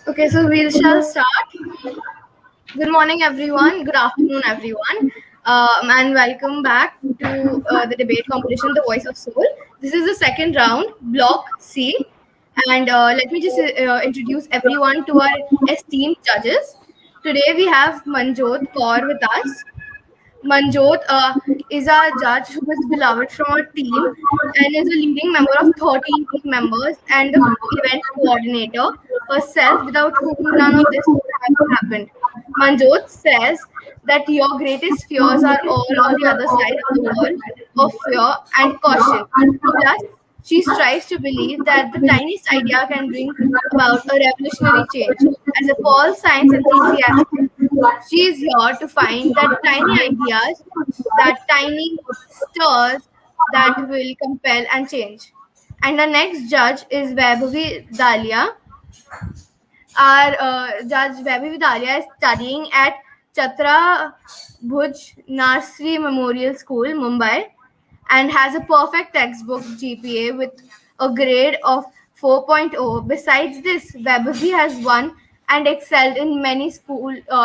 Okay, so we shall start. Good morning, everyone. Good afternoon, everyone. And welcome back to the debate competition, The Voice of Soul. This is the second round, Block C. And let me just introduce everyone to our esteemed judges. Today we have Manjot Kaur with us. Manjot is a judge who is beloved from our team and is a leading member of 13 team members and the event coordinator herself, without whom none of this would have happened. Manjot says that your greatest fears are all on the other side of the wall of fear and caution. Plus, she strives to believe that the tiniest idea can bring about a revolutionary change. As a Paul science enthusiast, she is here to find that tiny ideas, that tiny stirs that will compel and change. And the next judge is Vaibhavi Dalia. Our Judge Vaibhavi Dalia is studying at Chatra Bhuj Narsri Memorial School, Mumbai, and has a perfect textbook GPA with a grade of 4.0. Besides this, Vaibhavi has won and excelled in many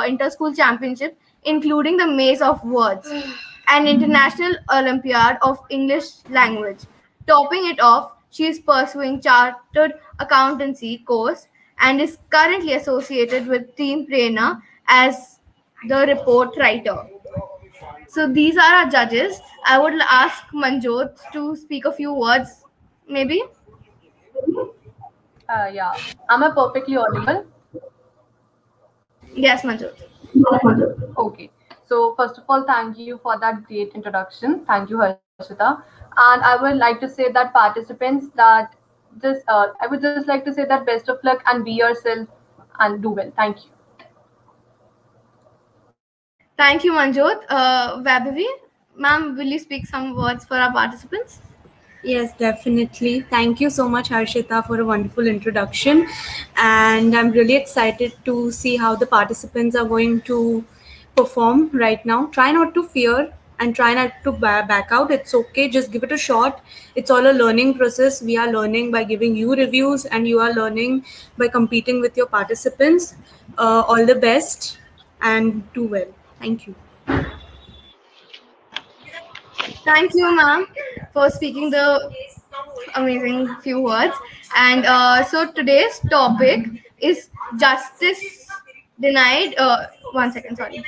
inter-school championships, including the Maze of Words, an international Olympiad of English language. Topping it off, she is pursuing chartered accountancy course and is currently associated with Team Prerna as the report writer. So these are our judges. I would ask Manjot to speak a few words, maybe. Yeah. Am I perfectly audible? Yes, Manjot. Okay. So first of all, thank you for that great introduction. Thank you, Harshita. And I would like to say that participants that I would just like to say that best of luck and be yourself and do well. Thank you. Thank you, Manjot. Vaibhavi, ma'am, will you speak some words for our participants? Yes, definitely. Thank you so much, Harshita, for a wonderful introduction. And I'm really excited to see how the participants are going to perform right now. Try not to fear and try not to back out. It's okay. Just give it a shot. It's all a learning process. We are learning by giving you reviews, and you are learning by competing with your participants. All the best and do well. Thank you. Thank you, ma'am, for speaking the amazing few words. And so today's topic is justice denied. One second, sorry.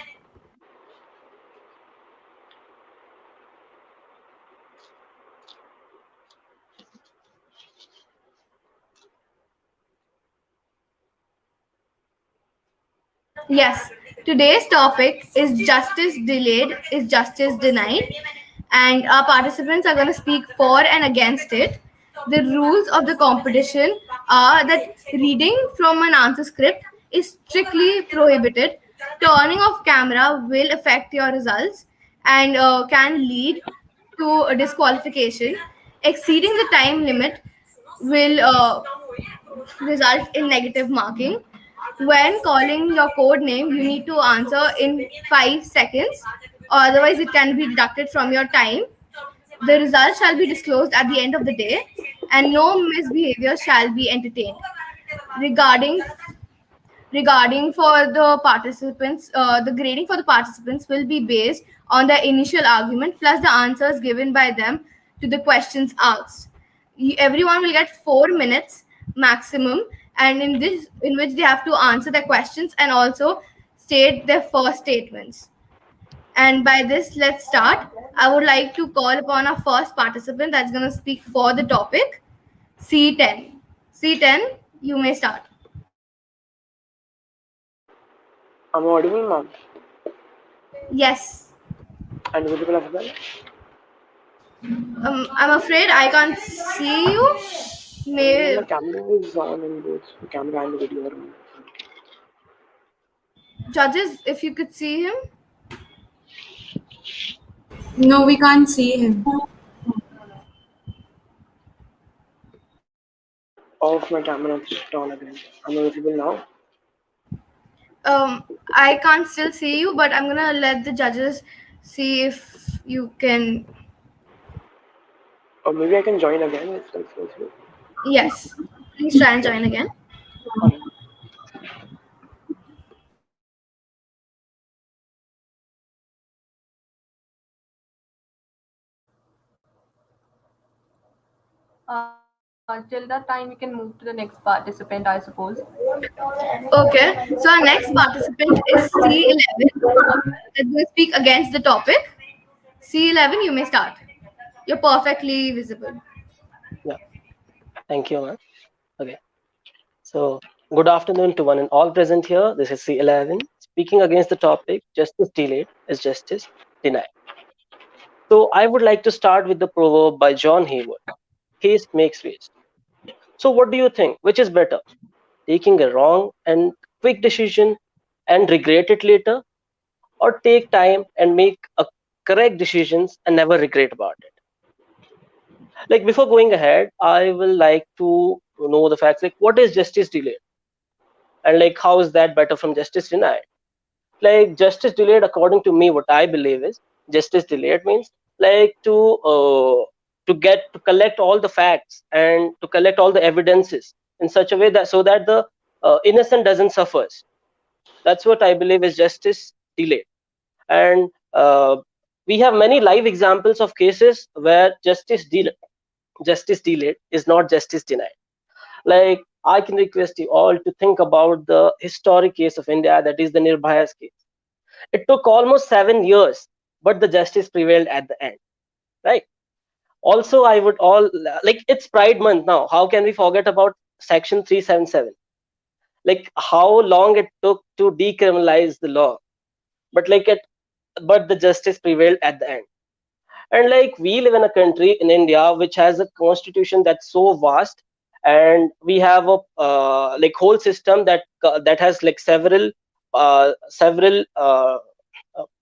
Yes, today's topic is justice delayed is justice denied, and our participants are going to speak for and against it. The rules of the competition are that reading from an answer script is strictly prohibited. Turning off camera will affect your results and can lead to a disqualification. Exceeding the time limit will result in negative marking. When calling your code name, you need to answer in 5 seconds, or otherwise, it can be deducted from your time. The results shall be disclosed at the end of the day, and no misbehavior shall be entertained. Regarding regarding for the participants, the grading for the participants will be based on the initial argument plus the answers given by them to the questions asked. Everyone will get 4 minutes maximum, and in which they have to answer the questions and also state their first statements. And by this, let's start. I would like to call upon our first participant that's going to speak for the topic, C10. C10, you may start. I'm audible, ma'am. Yes. And visible as well. I'm afraid I can't see you. The May camera is on in both the camera and the video. Are on. judges, if you could see him. No, we can't see him. Off my camera, it's on again. Am I visible now? I can't still see you, but I'm gonna let the judges see if you can. Or maybe I can join again if that's possible. Yes. Please try and join again. Alright. Till that time, we can move to the next participant, I suppose. Okay, so our next participant is C11 that will speak against the topic. C11, you may start. You're perfectly visible. Yeah, thank you, man. Okay, so good afternoon to one and all present here. This is C11 speaking against the topic justice delayed is justice denied. So I would like to start with the proverb by John Hayward: haste makes waste. So what do you think? Which is better, taking a wrong and quick decision and regret it later, or take time and make a correct decisions and never regret about it? Like before going ahead, I will like to know the facts. Like what is justice delayed, and like how is that better from justice denied? Like justice delayed, according to me, what I believe is justice delayed means like to get to collect all the facts and to collect all the evidences in such a way that so that the innocent doesn't suffer. That's what I believe is justice delayed. And we have many live examples of cases where justice delayed is not justice denied. Like I can request you all to think about the historic case of India, that is the Nirbhaya's case. It took almost 7 years, but the justice prevailed at the end, right? Also, I would all like it's Pride Month now. How can we forget about Section 377? Like how long it took to decriminalize the law, but but the justice prevailed at the end. And like we live in a country in India which has a constitution that's so vast, and we have a like whole system that has like several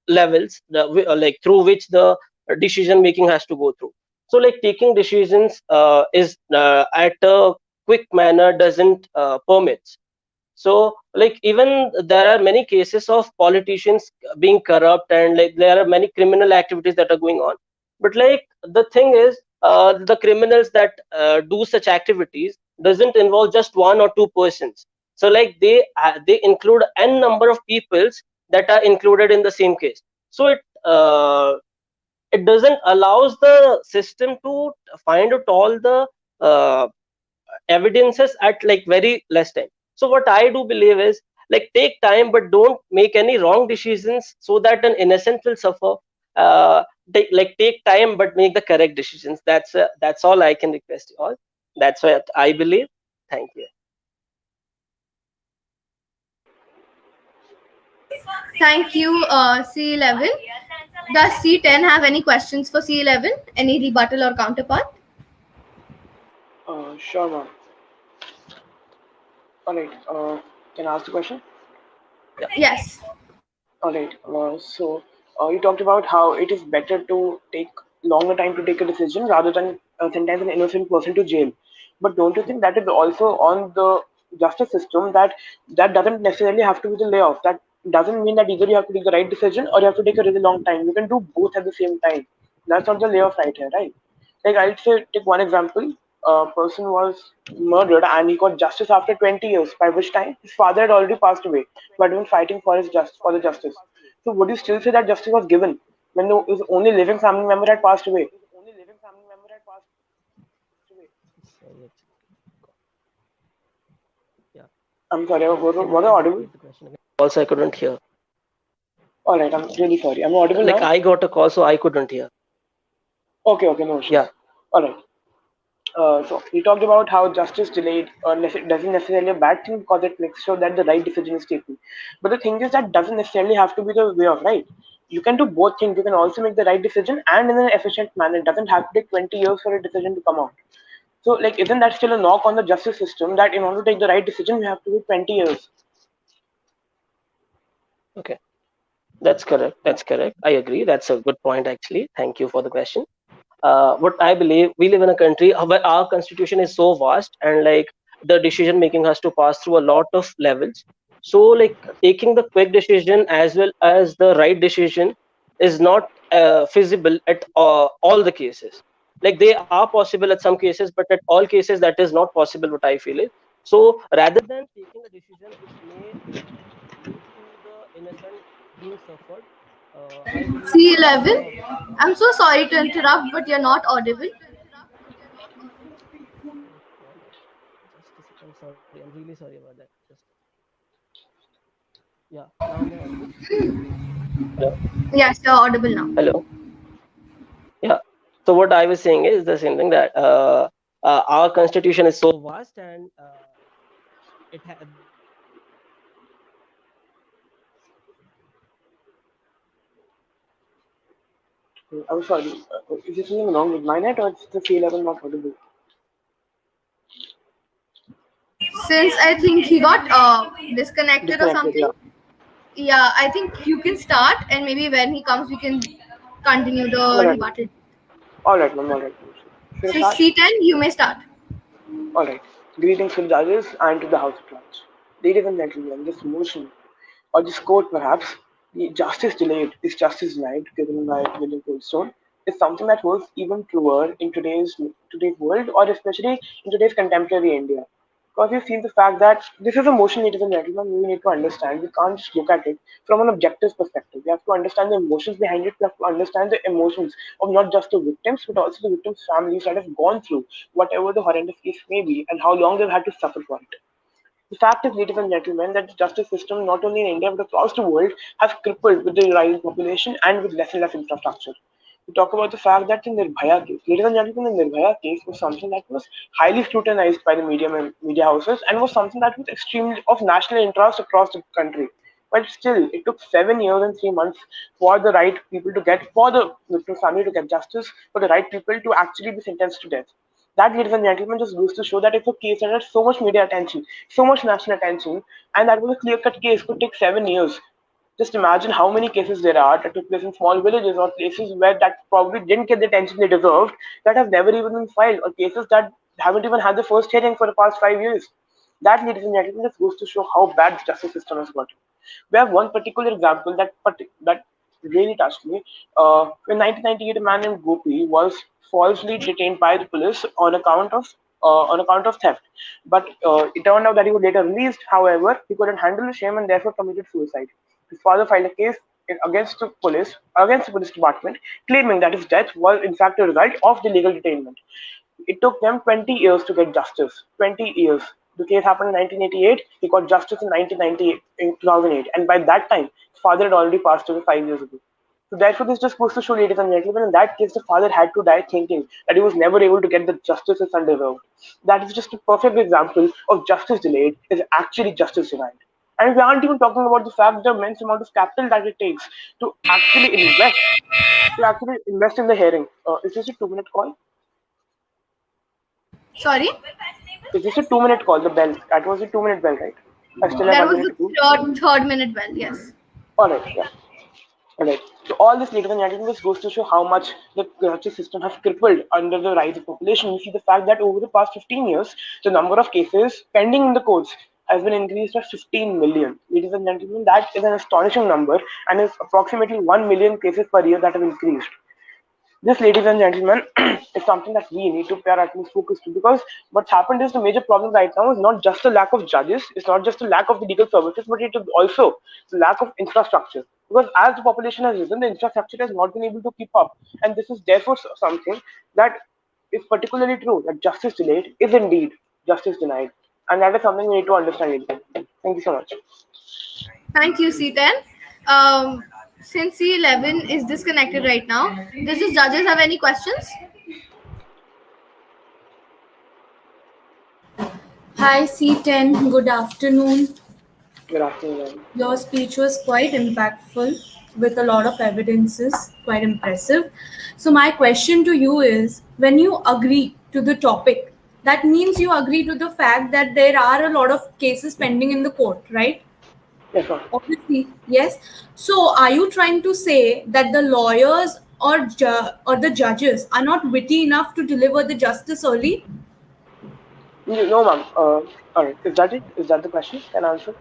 levels like through which the decision making has to go through. So like taking decisions is at a quick manner doesn't permit. So like even there are many cases of politicians being corrupt, and like there are many criminal activities that are going on. But like the thing is, the criminals that do such activities doesn't involve just one or two persons. So like they include n number of peoples that are included in the same case. So it doesn't allows the system to find out all the uh, evidences at like very less time. So what I do believe is like take time, but don't make any wrong decisions so that an innocent will suffer. Take time, but make the correct decisions. That's all I can request you all. That's what I believe. Thank you. Thank you, C11. Does C10 have any questions for C11? Any rebuttal or counterpart? Sure, ma'am. All right. Can I ask the question? Yeah. Yes. All right. You talked about how it is better to take longer time to take a decision rather than sentence an innocent person to jail. But don't you think that is also on the justice system, that doesn't necessarily have to be the layoff? That doesn't mean that either you have to take the right decision or you have to take a really long time. You can do both at the same time. That's not the layoff right here, right? Like I'll say, take one example. A person was murdered and he got justice after 20 years, by which time his father had already passed away, but even fighting for for the justice. So would you still say that justice was given when his only living family member had passed away? Sorry, yeah. I'm sorry, Can you was I please audible? repeat the question again? Also, I couldn't hear. All right, I'm really sorry. I'm audible Like now. I got a call, so I couldn't hear. Okay, no issues. Yeah. All right. So we talked about how justice delayed doesn't necessarily a bad thing because it makes sure that the right decision is taken. But the thing is that doesn't necessarily have to be the way of right. You can do both things. You can also make the right decision and in an efficient manner. It doesn't have to take 20 years for a decision to come out. So like, isn't that still a knock on the justice system that in order to take the right decision, you have to wait 20 years? Okay. That's correct. That's correct. I agree. That's a good point, actually. Thank you for the question. What I believe, we live in a country where our constitution is so vast, and like the decision making has to pass through a lot of levels. So like taking the quick decision as well as the right decision is not feasible at all the cases. Like they are possible at some cases, but at all cases that is not possible, what I feel is. So rather than taking a decision which may lead to the innocent being suffered, I believe C11. I'm so sorry to interrupt, but you're not audible. sorry about that. Just yeah. Now am I audible? Hello. Yes, you're audible now. Hello. Yeah. So what I was saying is the same thing that our constitution is so vast and the constitution has so many articles and I'm sorry. Is there something wrong with my net or it's the C11 not audible? Since I think he got disconnected or Disconnected, yeah. something, yeah, I think you can start, and maybe when he comes, we can continue All the right, ma'am. rebuttal. All right, ma'am. All right, ma'am. Should I So start? C10, you may start. All right. Greetings to the judges and to the House of Lords. Ladies and gentlemen, this motion, or this quote perhaps, the justice delayed is justice denied, given by William Goldstone, is something that holds even truer in today's world, or especially in today's contemporary India. Because we've seen the fact that this is a motion, ladies and gentlemen, we need to understand. We can't just look at it from an objective perspective. We have to understand the emotions behind it. We have to understand the emotions of not just the victims, but also the victims' families that have gone through whatever the horrendous case may be and how long they've had to suffer for it. The fact is, ladies and gentlemen, that the justice system, not only in India but across the world, has crippled with the rising population and with less and less infrastructure. We talk about the fact that in Nirbhaya case, ladies and gentlemen, the Nirbhaya case was something that was highly scrutinized by the media houses and was something that was extremely of national interest across the country. But still, it took 7 years and 3 months for the right people to get, for the victim family to get justice, for the right people to actually be sentenced to death. That, ladies and gentlemen, just goes to show that if a case that had so much media attention, so much national attention, and that was a clear-cut case, could take 7 years. Just imagine how many cases there are that took place in small villages or places where that probably didn't get the attention they deserved, that have never even been filed, or cases that haven't even had the first hearing for the past 5 years. That, ladies and gentlemen, just goes to show how bad the justice system has got. We have one particular example that really touched me. In 1998, a man named Gopi was falsely detained by the police on account of theft. But it turned out that he was later released. However, he couldn't handle the shame and therefore committed suicide. His father filed a case against the police department, claiming that his death was in fact a result of the legal detainment. It took them 20 years to get justice. 20 years. The case happened in 1988. He got justice in 1998, in 2008. And by that time, his father had already passed away 5 years ago. So therefore, this just goes to show, ladies and gentlemen, in that case, the father had to die thinking that he was never able to get the justice his son deserved. That is just a perfect example of justice delayed is actually justice denied. And we aren't even talking about the fact the immense amount of capital that it takes to actually invest in the hearing. Is this a 2 minute call? Sorry, Is this a 2 minute call? The bell. That was a 2 minute bell, right? I still have that one was minute the to do. third minute bell. Yes. Alright, yeah. Alright. So all this, ladies and gentlemen, this goes to show how much the justice system has crippled under the rise of population. You see the fact that over the past 15 years, the number of cases pending in the courts has been increased by 15 million. Ladies and gentlemen, that is an astonishing number and is approximately 1 million cases per year that have increased. This, ladies and gentlemen, is something that we need to pay our utmost focus to, because what's happened is the major problem right now is not just the lack of judges, it's not just the lack of the legal services, but it is also the lack of infrastructure. Because as the population has risen, the infrastructure has not been able to keep up, and this is therefore something that is particularly true, that justice delayed is indeed justice denied, and that is something we need to understand. Ladies and gentlemen. Thank you so much. Thank you, C10. Since C11 is disconnected right now, does the judges have any questions? Hi, C10. Good afternoon. Good afternoon. Your speech was quite impactful with a lot of evidences, quite impressive. So, my question to you is, when you agree to the topic, that means you agree to the fact that there are a lot of cases pending in the court, right? Yes, ma'am. Obviously, yes. So, are you trying to say that the lawyers or the judges are not witty enough to deliver the justice early? No, ma'am. All right. Is that it? Is that the question? Can I answer?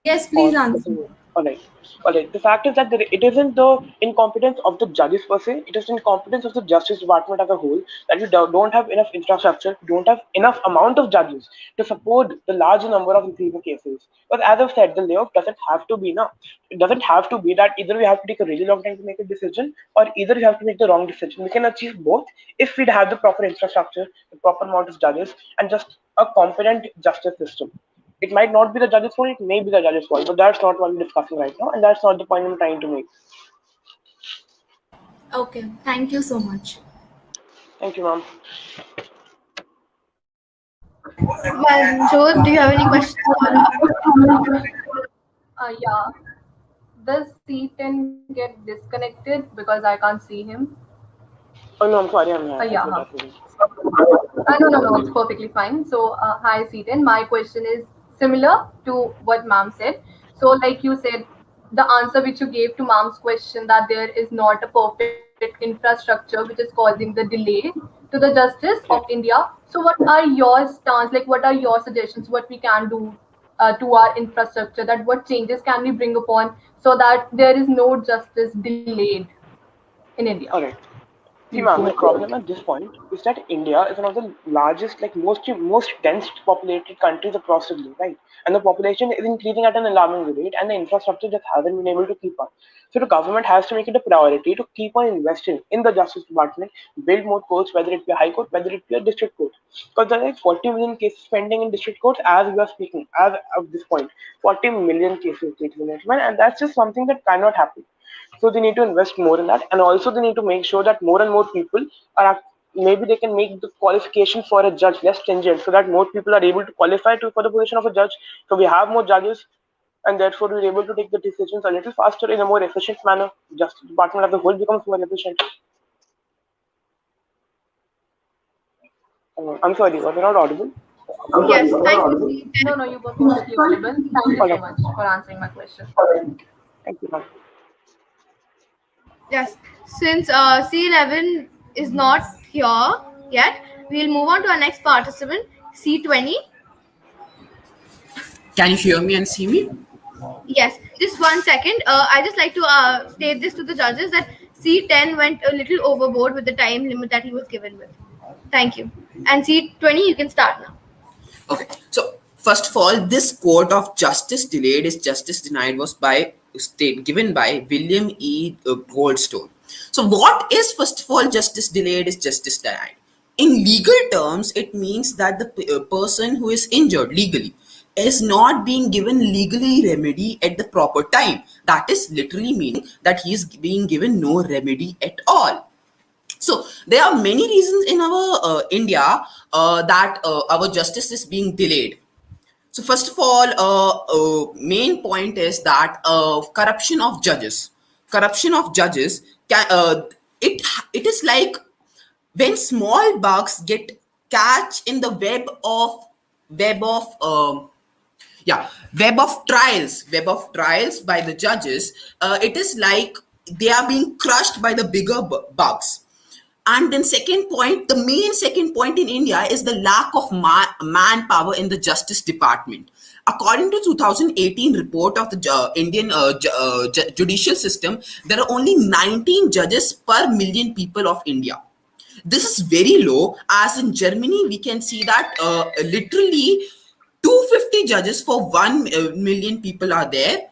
Yes, or please answer. all right, all right. The fact is that it isn't the incompetence of the judges per se. It is the incompetence of the justice department as a whole, that we don't have enough infrastructure, don't have enough amount of judges to support the large number of receiving cases. But as I've said, the layoff doesn't have to be now. It doesn't have to be that either we have to take a really long time to make a decision, or either we have to make the wrong decision. We can achieve both if we'd have the proper infrastructure, the proper amount of judges, and just a competent justice system. It might not be the judge's fault, it may be the judge's fault, but that's not what we're discussing right now, and that's not the point I'm trying to make. Okay, thank you so much. Thank you, ma'am. Well, Joe, do you have any questions for Yeah. Does C10 get disconnected because I can't see him? Oh no, I'm sorry, I'm here. I Yeah. thought that was it. No, it's perfectly fine. So, hi, Seaton. My question is similar to what ma'am said. So, like you said, the answer which you gave to ma'am's question, that there is not a perfect infrastructure which is causing the delay to the justice of Yeah. India. So, what are your stance? Like, what are your suggestions? What we can do to our infrastructure? That what changes can we bring upon so that there is no justice delayed in India? All right. See, Please go ma'am, the ahead. problem at this point is that India is one of the largest, like most dense populated countries across the globe, right? And the population is increasing at an alarming rate, and the infrastructure just hasn't been able to keep up. So the government has to make it a priority to keep on investing in the Justice Department, build more courts, whether it be a high court, whether it be a district court, because there are like 40 million cases pending in district courts as we are speaking, as of this point, 40 million cases, ladies and gentlemen, and that's just something that cannot happen. So they need to invest more in that, and also they need to make sure that more and more people maybe they can make the qualification for a judge less stringent, so that more people are able to qualify for the position of a judge. So we have more judges, and therefore we're able to take the decisions a little faster in a more efficient manner. Justice Department as a whole becomes more efficient. I'm sorry, was I not audible? Yes, thank you, No, Steve. no, you were perfectly audible. Thank you All so right, much for answering my question. thank you, ma'am. Yes, since C11 is not here yet, we'll move on to our next participant, C20. Can you hear me and see me? Yes, just 1 second. I just like to state this to the judges that C10 went a little overboard with the time limit that he was given with. Thank you. And C20, you can start now. Okay. So first of all, this quote of justice delayed is justice denied was by state given by William E. Goldstone. So what is first of all justice delayed is justice denied. In legal terms, it means that the person who is injured legally is not being given legally remedy at the proper time. That is literally meaning that he is being given no remedy at all. So there are many reasons in our India that our justice is being delayed. So first of all, main point is that corruption of judges. Corruption of judges can it it is like when small bugs get catch in the web of yeah web of trials by the judges. It is like they are being crushed by the bigger bugs. And then second point, the main second point in India is the lack of manpower in the Justice Department. According to 2018 report of the Indian judicial system, there are only 19 judges per million people of India. This is very low, as in Germany we can see that literally 250 judges for 1 million people are there.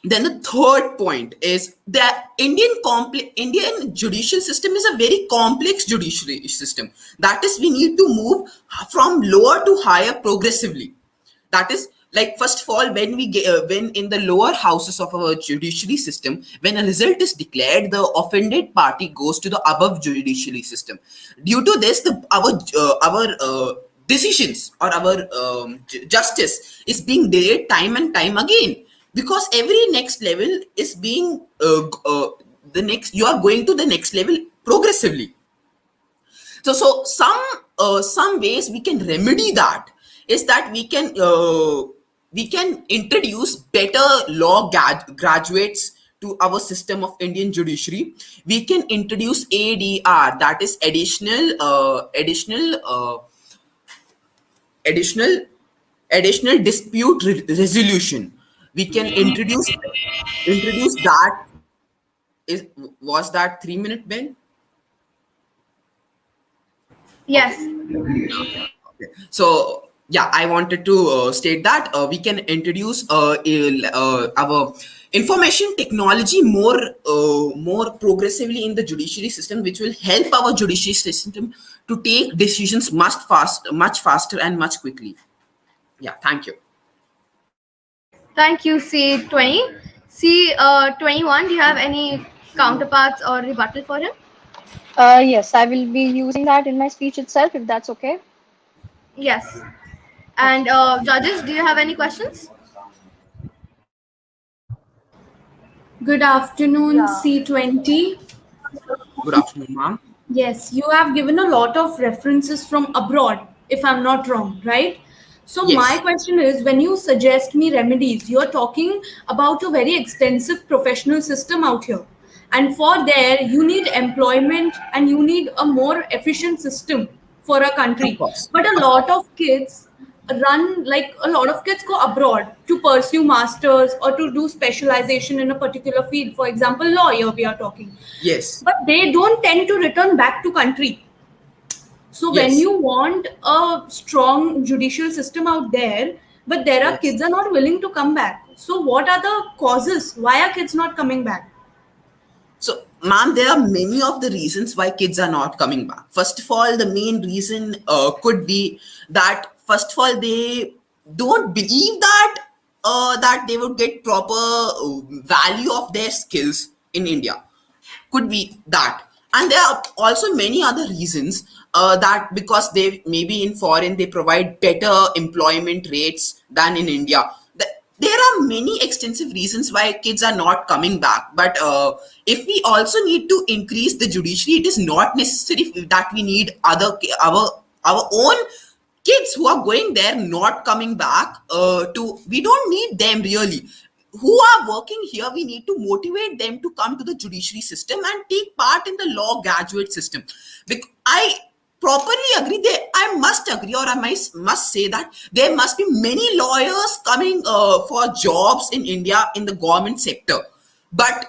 Then the third point is that Indian judicial system is a very complex judiciary system. That is, we need to move from lower to higher progressively. That is, like, first of all, when in the lower houses of our judiciary system, when a result is declared, the offended party goes to the above judiciary system. Due to this, our decisions or our justice is being delayed time and time again, because every next level is being the next you are going to the next level progressively. So some ways we can remedy that is that we can introduce better law graduates to our system of Indian judiciary. We can introduce ADR, that is additional additional dispute resolution. We can introduce that. Is was that 3 minute Ben? Yes. Okay. Okay. So yeah, I wanted to state that we can introduce our information technology more progressively in the judiciary system, which will help our judiciary system to take decisions much faster and much quickly. Yeah, thank you. Thank you, C20. C21, do you have any counterparts or rebuttal for him? Yes, I will be using that in my speech itself, if that's okay. Yes. Okay. And judges, do you have any questions? Good afternoon, Yeah. C20. Good afternoon, ma'am. Yes, you have given a lot of references from abroad, if I'm not wrong, right? So, my Yes, question is, when you suggest me remedies, you're talking about a very extensive professional system out here. And for there, you need employment and you need a more efficient system for a of country. course, But a of lot course. of kids like a lot of kids go abroad to pursue masters or to do specialization in a particular field. For example, lawyer, we are talking, Yes, but they don't tend to return back to country. So when yes, you want a strong judicial system out there, but there are yes. kids are not willing to come back. So what are the causes? Why are kids not coming back? So, ma'am, there are many of the reasons why kids are not coming back. First of all, the main reason could be that first of all they don't believe that they would get proper value of their skills in India. Could be that, and there are also many other reasons that because they maybe in foreign they provide better employment rates than in India. There are many extensive reasons why kids are not coming back, but if we also need to increase the judiciary, it is not necessary that we need our own kids who are going there not coming back to we don't need them really who are working here. We need to motivate them to come to the judiciary system and take part in the law graduate system. I properly agree there. I must agree, or must say that there must be many lawyers coming for jobs in India in the government sector, but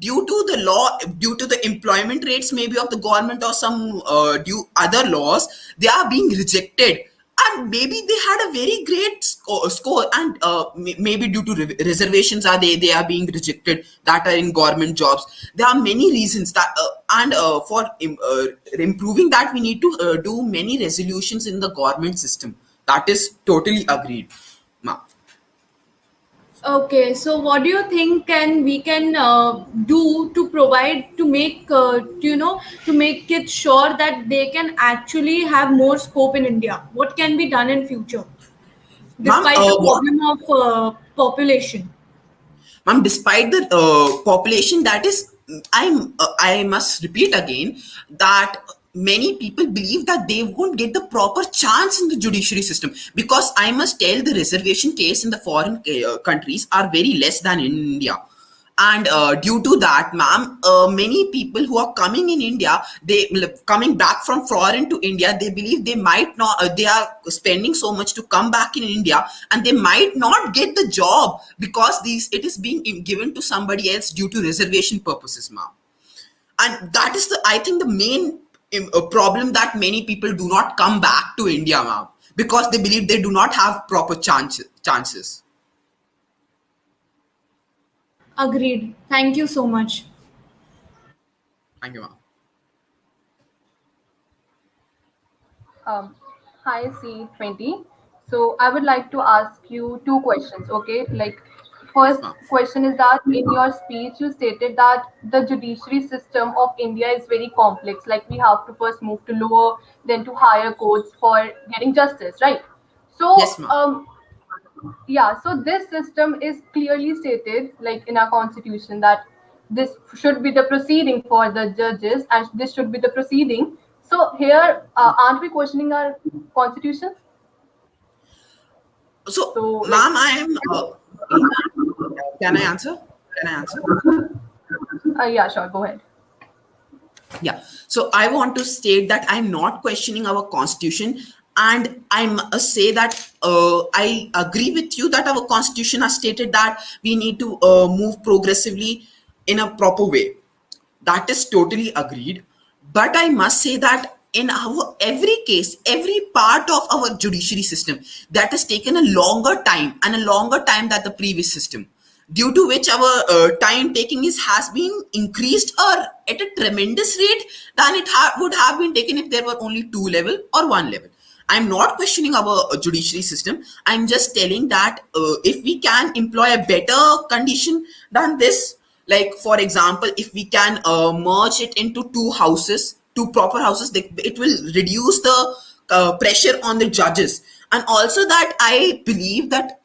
due to the law, due to the employment rates maybe of the government or some due other laws, they are being rejected. And maybe they had a very great score and maybe due to reservations are they are being rejected that are in government jobs. There are many reasons that and for improving that we need to do many resolutions in the government system. That is totally agreed, ma'am. Okay, so what do you think can we can do to provide to make to make it sure that they can actually have more scope in India? What can be done in future, Ma'am, despite the what problem of population? Ma'am, despite the population that is, I must repeat again that many people believe that they won't get the proper chance in the judiciary system because I must tell the reservation case in the foreign countries are very less than in India. And due to that, ma'am, many people who are coming in India, they coming back from foreign to India, they believe they might not, they are spending so much to come back in India, and they might not get the job because these it is being given to somebody else due to reservation purposes, ma'am. And that is the I think the main problem that many people do not come back to India, ma'am, because they believe they do not have proper chances. Agreed. Thank you so much. Thank you, ma'am. Um, Hi, C20. So I would like to ask you two questions, okay? Like, Yes, first ma'am. question is that in your speech you stated that the judiciary system of India is very complex. Like, we have to first move to lower, then to higher courts for getting justice, right? Yes, So, ma'am. yeah, so this system is clearly stated, like in our constitution, that this should be the proceeding for the judges and this should be the proceeding. So here, aren't we questioning our constitution? So, So, like, ma'am, I am. Yeah. Can I answer? Can I answer? yeah, sure, go ahead. Yeah. So I want to state that I'm not questioning our constitution. And I must say that I agree with you that our constitution has stated that we need to move progressively in a proper way. That is totally agreed. But I must say that in our every case, every part of our judiciary system, that has taken a longer time and a longer time than the previous system, due to which our time taking is has been increased or at a tremendous rate than it would have been taken if there were only two level or one level. I'm not questioning our judiciary system. I'm just telling that if we can employ a better condition than this, like for example, if we can merge it into two houses, two proper houses, it will reduce the pressure on the judges. And also that I believe that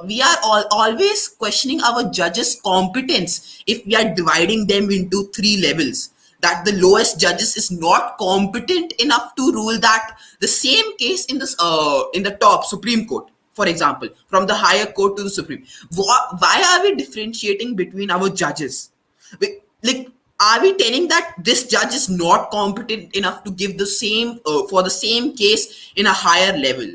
we are always questioning our judges competence if we are dividing them into three levels, that the lowest judges is not competent enough to rule that the same case in the top Supreme Court, for example, from the higher court to the Supreme. Why are we differentiating between our judges? Like, are we telling that this judge is not competent enough to give the same for the same case in a higher level?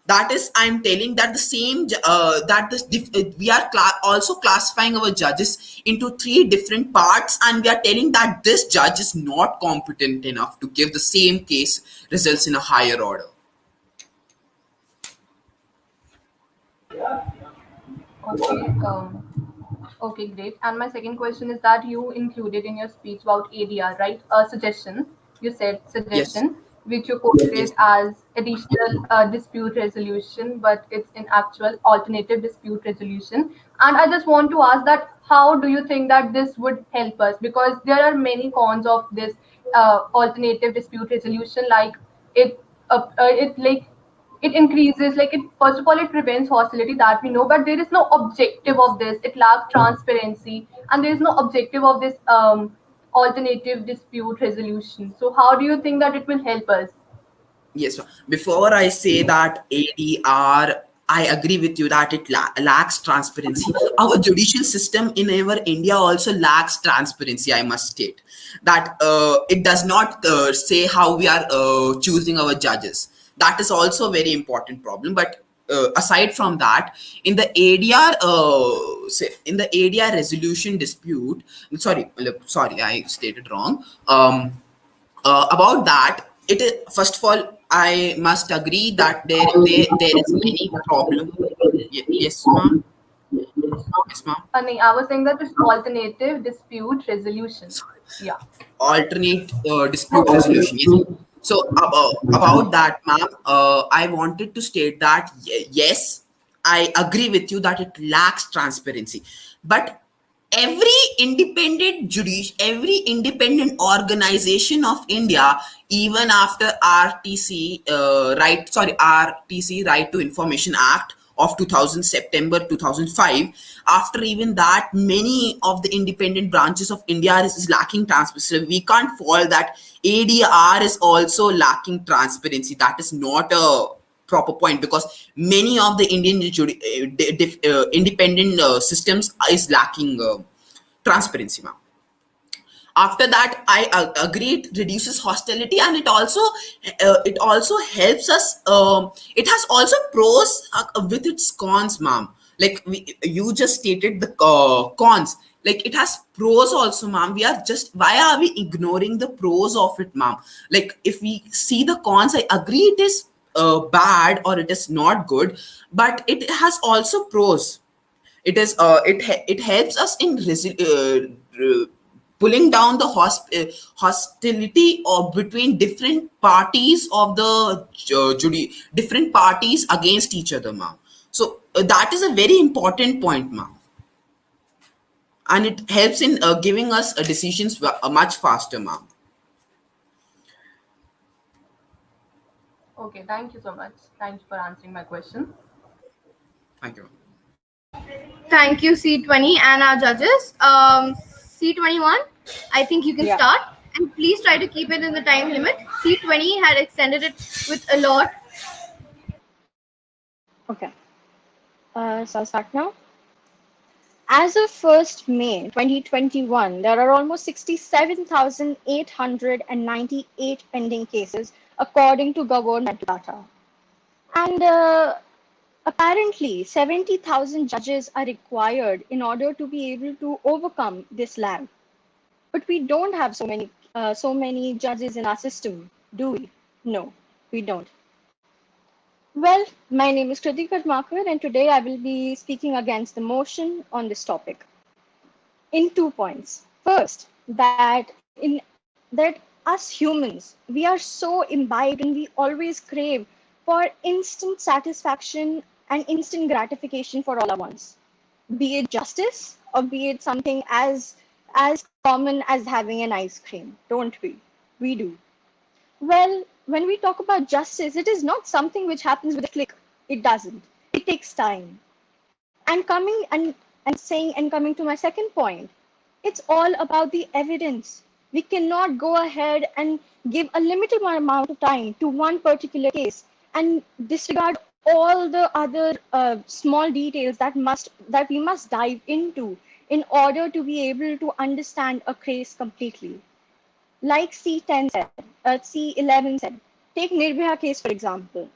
That is, I'm telling that the same that we are also classifying our judges into three different parts, and we are telling that this judge is not competent enough to give the same case results in a higher order. Okay. Okay, great. And my second question is that you included in your speech about ADR, right? A suggestion. You said Yes. suggestion, which you quoted Yes. it as additional dispute resolution, but it's in actual alternative dispute resolution. And I just want to ask that how do you think that this would help us? Because there are many cons of this alternative dispute resolution, like it like it increases, like it first of all it prevents hostility, that we know, but there is no objective of this, it lacks transparency, and there is no objective of this alternative dispute resolution. So how do you think that it will help us? Yes, sir. Before I say that ADR, I agree with you that it lacks transparency. Our judicial system in our India also lacks transparency, I must state. That it does not say how we are choosing our judges. That is also a very important problem. But aside from that, in the ADR, in the ADR resolution dispute, sorry, I stated wrong. About that, it is, first of all, I must agree that there is many problem. Yes, ma'am. Yes, ma'am. I was saying that it's alternative dispute resolution. Yeah. Alternate dispute resolution. Yes. So about that, ma'am, I wanted to state that yes, I agree with you that it lacks transparency, but every independent organization of India, even after RTC Right to Information Act of 2000 September 2005, after even that, many of the independent branches of India is lacking transparency. We can't fall that ADR is also lacking transparency. That is not a proper point, because many of the Indian independent systems is lacking transparency, ma'am. After that, I agree it reduces hostility, and it also helps us. It has also pros with its cons, ma'am. Like you just stated the cons. Like it has pros also, ma'am. Why are we ignoring the pros of it, ma'am? Like if we see the cons, I agree it is bad or it is not good, but it has also pros. It helps us in pulling down the hostility or between different parties of the different parties against each other, ma'am. So that is a very important point, ma'am, and it helps in giving us decisions much faster, ma'am. Okay, thank you so much. Thank you for answering my question. Thank you, ma'am. Thank you, C20 and our judges. C21, I think you can Yeah. start. And please try to keep it in the time limit. C20 had extended it with a lot. Okay. So I'll start now. As of 1st May 2021, there are almost 67,898 pending cases according to government data. And apparently, 70,000 judges are required in order to be able to overcome this lag. But we don't have so many judges in our system, do we? No, we don't. Well, my name is Kritika Karmakar, and today I will be speaking against the motion on this topic in 2 points. First, that us humans, we are so imbibed and we always crave for instant satisfaction and instant gratification for all our wants, be it justice or be it something as common as having an ice cream, don't we? We do. Well, when we talk about justice, it is not something which happens with a click. It doesn't. It takes time. And coming to my second point, it's all about the evidence. We cannot go ahead and give a limited amount of time to one particular case and disregard all the other small details that we must dive into in order to be able to understand a case completely. Like C11 said, take Nirbhaya case for example.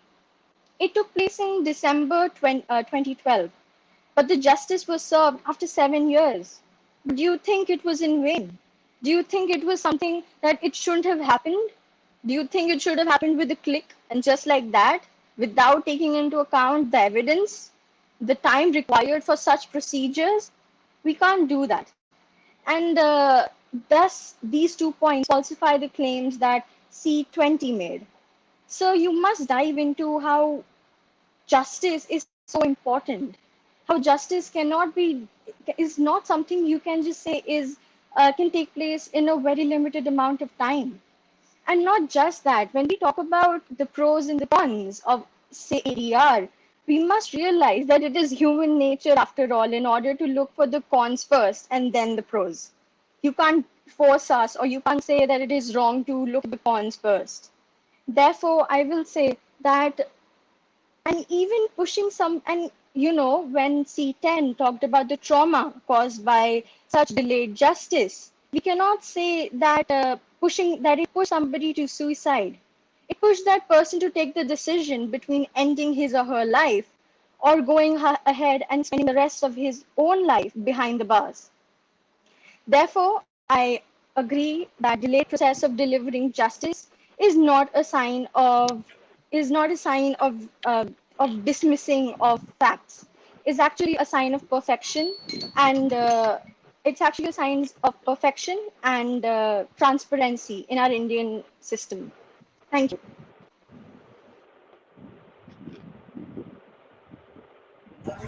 It took place in December 2012, but the justice was served after 7 years. Do you think it was in vain? Do you think it was something that it shouldn't have happened? Do you think it should have happened with a click and just like that, without taking into account the evidence, the time required for such procedures? We can't do that. And thus, these 2 points falsify the claims that C20 made. So you must dive into how justice is so important, how justice is not something you can just say is can take place in a very limited amount of time. And not just that, when we talk about the pros and the cons of say ADR, we must realize that it is human nature after all in order to look for the cons first and then the pros. You can't force us or you can't say that it is wrong to look at the cons first. Therefore, I will say that, and even pushing some, and when C10 talked about the trauma caused by such delayed justice, we cannot say that pushing that it pushed somebody to suicide. It pushed that person to take the decision between ending his or her life or going ahead and spending the rest of his own life behind the bars. Therefore, I agree that delayed process of delivering justice is not a sign of dismissing of facts. Is actually a sign of perfection, and it's actually a sign of perfection and transparency in our Indian system. Thank you.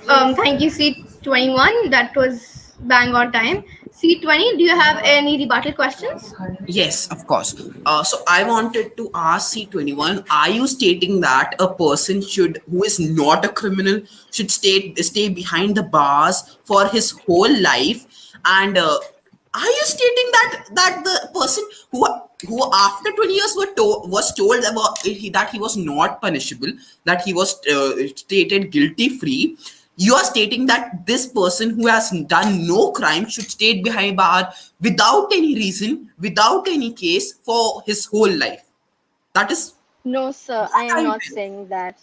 Thank you, C21. That was bang on time. C20, do you have any rebuttal questions? Yes, of course. So I wanted to ask C21, are you stating that a person who is not a criminal should stay behind the bars for his whole life? And are you stating that the person who after 20 years was told that he was not punishable, that he was stated guilty free? You are stating that this person who has done no crime should stay behind bar without any reason, without any case for his whole life. That is No, sir, I am not saying that.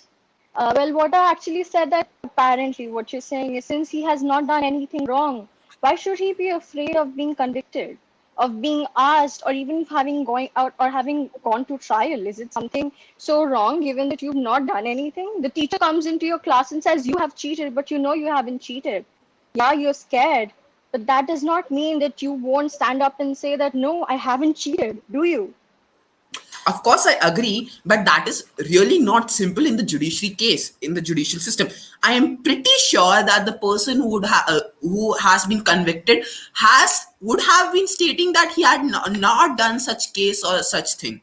Well, what I actually said that apparently what you're saying is since he has not done anything wrong, why should he be afraid of being convicted, of being asked, or even having going out or having gone to trial? Is it something so wrong given that you've not done anything? The teacher comes into your class and says you have cheated, but you know you haven't cheated. Yeah, you're scared, but that does not mean that you won't stand up and say that no, I haven't cheated, do you? Of course, I agree, but that is really not simple in the judiciary case, in the judicial system. I am pretty sure that the person who has been convicted would have been stating that he had not done such case or such thing.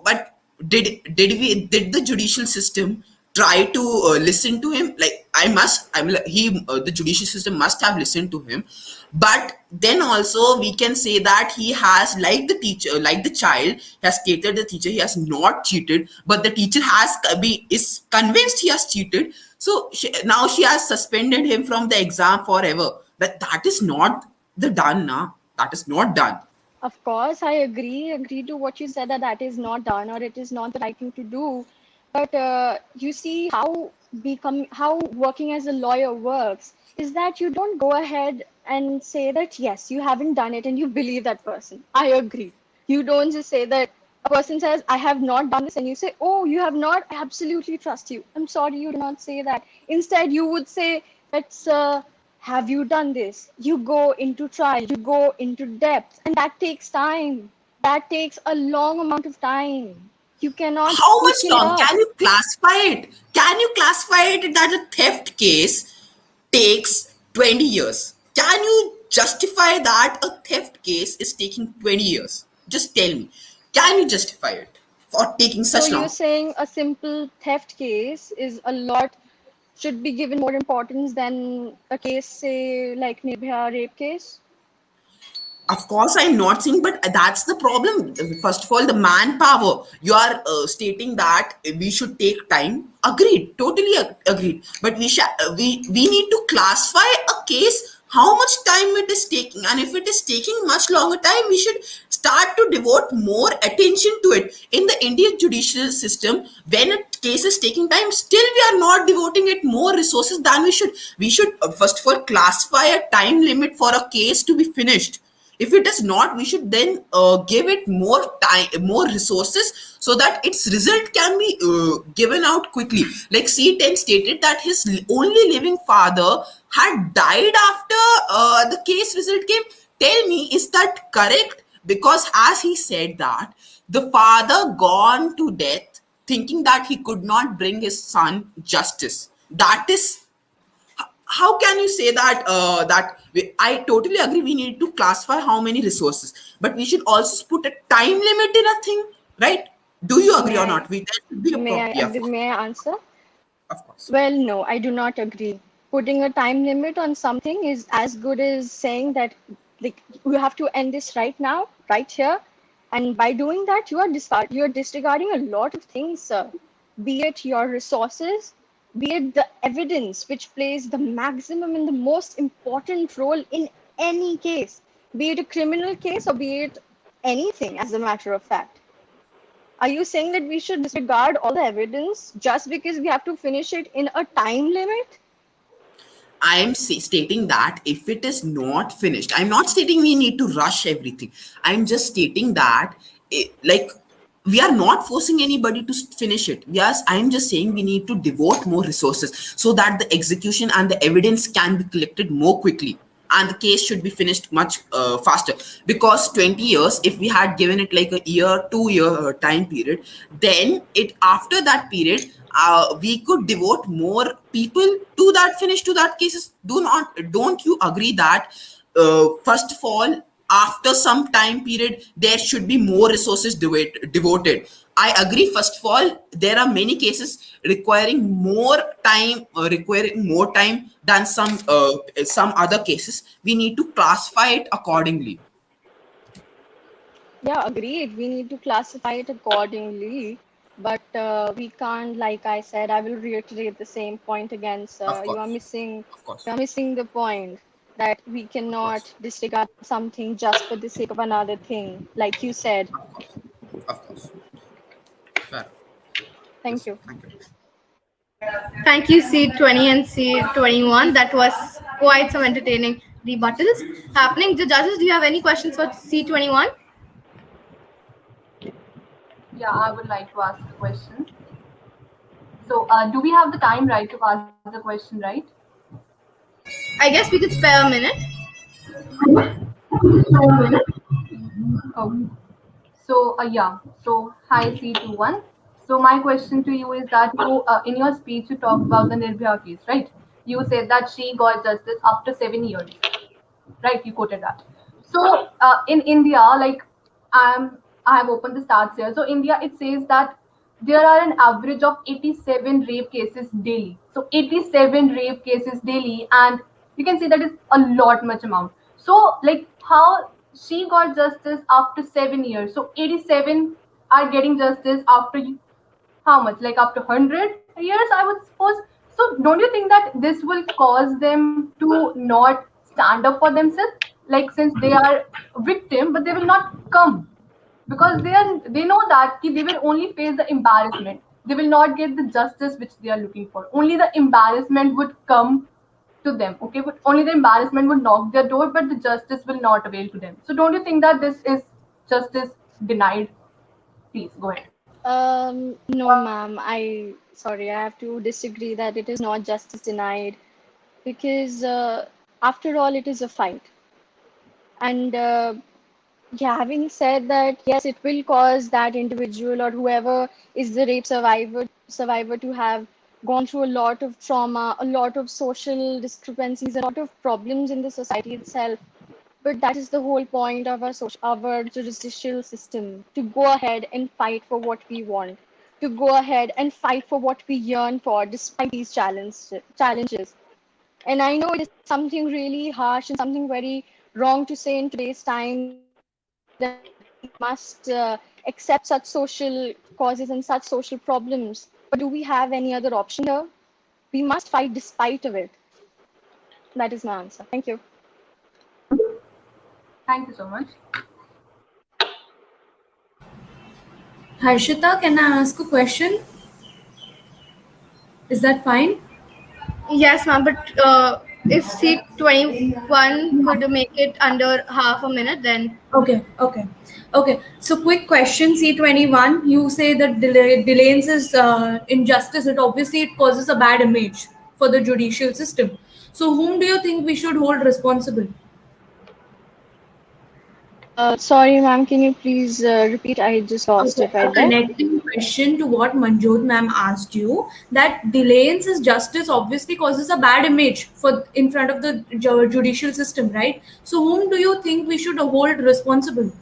But did the judicial system try to listen to him? Like the judicial system must have listened to him, but then also we can say that he has, like the teacher, like the child has stated, the teacher, he has not cheated, but the teacher is convinced he has cheated. So now she has suspended him from the exam forever. That is not the done now. That is not done. Of course, I agree to what you said, that that is not done or it is not the right thing to do. But you see how working as a lawyer works is that you don't go ahead and say that yes, you haven't done it and you believe that person. I agree. You don't just say that a person says, I have not done this, and you say, oh, you have not? I absolutely trust you. I'm sorry, you do not say that. Instead, you would say, let's have you done this? You go into trial, you go into depth, and that takes time. That takes a long amount of time. You cannot How much quicken it long up. can you classify it? Can you classify it that a theft case takes 20 years? Can you justify that a theft case is taking 20 years? Just tell me. Can you justify it for taking So such you're long? saying a simple theft case is a lot, should be given more importance than a case, say, like Nirbhaya rape case? Of course, I'm not saying, but that's the problem. First of all, the manpower. You are stating that we should take time. Agreed, totally agreed. But we need to classify a case how much time it is taking, and if it is taking much longer time, we should start to devote more attention to it. In the Indian judicial system, when a case is taking time, still we are not devoting it more resources than we should. We should first of all classify a time limit for a case to be finished. If it is not, we should then give it more time, more resources, so that its result can be given out quickly. Like C10 stated that his only living father had died after the case result came. Tell me, is that correct? Because as he said that the father gone to death thinking that he could not bring his son justice. That is, how can you say that I totally agree we need to classify how many resources, but we should also put a time limit in a thing, right? Do you agree or May not? There should be a yeah, I may I answer? of course. Well, no, I do not agree. Putting a time limit on something is as good as saying that, like, you have to end this right now, right here. And by doing that, you are disregarding a lot of things, sir. Be it your resources, be it the evidence, which plays the maximum and the most important role in any case, be it a criminal case or be it anything, as a matter of fact. Are you saying that we should disregard all the evidence just because we have to finish it in a time limit? I am stating that if it is not finished, I'm not stating we need to rush everything. I'm just stating that, like, we are not forcing anybody to finish it. Yes, I'm just saying we need to devote more resources so that the execution and the evidence can be collected more quickly, and the case should be finished much faster. Because 20 years, if we had given it like a year, 2 year time period, then it after that period, we could devote more people to that finish to that cases. Don't you agree that first of all, after some time period there should be more resources devoted? I agree. First of all, there are many cases requiring more time than some other cases. We need to classify it accordingly. Yeah, agreed. We need to classify it accordingly. But we can't, like I said, I will reiterate the same point again, Of sir. course, of You course, are missing the point that we of course, cannot disregard something just for the sake of another thing, like you said. of course, of course. Fair. Thank Yes, you. thank you. Thank you, C20 and C21. That was quite some entertaining rebuttals happening. The judges, do you have any questions for C21? Yeah, I would like to ask a question. So, do we have the time right to ask the question, right? I guess we could spare a minute. Okay. So, yeah. So, hi C21. So, my question to you is that in your speech, you talked about the Nirbhaya case, right? You said that she got justice after 7 years, right? You quoted that. So, in India, like, I have opened the stats here. So, India, it says that there are an average of 87 rape cases daily. So, 87 rape cases daily, and you can see that is a lot much amount. So, like, how she got justice after 7 years? So, 87 are getting justice after how much? Like after 100 years, I would suppose. So, don't you think that this will cause them to not stand up for themselves? like since they are victim, but they will not come because they know that they will only face the embarrassment. They will not get the justice which they are looking for. Only the embarrassment would come to them. Okay, but only the embarrassment would knock their door, but the justice will not avail to them. So don't you think that this is justice denied? Please go ahead. No, ma'am. Sorry, I have to disagree that it is not justice denied because after all, it is a fight. And yeah, having said that, yes, it will cause that individual or whoever is the rape survivor to have gone through a lot of trauma, a lot of social discrepancies, a lot of problems in the society itself. But that is the whole point of our judicial system, to go ahead and fight for what we want, to go ahead and fight for what we yearn for, despite these challenges. And I know it is something really harsh and something very wrong to say in today's time that we must accept such social causes and such social problems. But do we have any other option here? We must fight despite of it. That is my answer. Thank you. Thank you so much. Harshita, can I ask a question? Is that fine? Yes, ma'am. But if seat 21 could make it under half a minute, then Okay. So, quick question: C21. You say that delayance is injustice. It obviously it causes a bad image for the judicial system. So, whom do you think we should hold responsible? Sorry, ma'am, can you please repeat? I just lost Okay, it a right there. connecting question to what Manjot ma'am asked you, that delayance is justice obviously causes a bad image for in front of the judicial system, right? So, whom do you think we should hold responsible?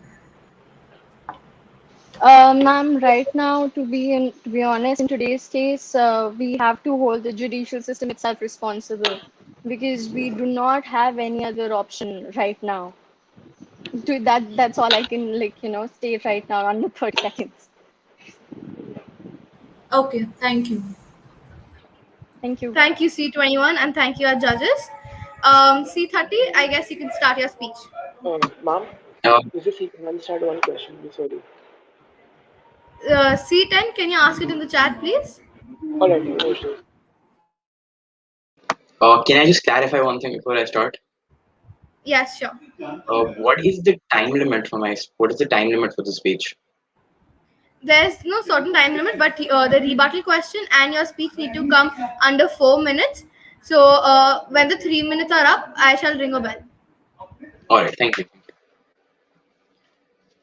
Ma'am, right now, to be honest, in today's case, we have to hold the judicial system itself responsible because we do not have any other option right now. That's all I can state right now under 30 seconds. Okay, thank you. Thank you. thank you, C21, and thank you, our judges. C30, I guess you can start your speech. Ma'am, Uh, is this you can start one question? Sorry. C10, can you ask it in the chat, please? Alright, no issues. can I just clarify one thing before I start? Yes, sure. What is the time limit for what is the time limit for the speech? There's no certain time limit, but the rebuttal question and your speech need to come under 4 minutes. So when the 3 minutes are up, I shall ring a bell. All right, thank you.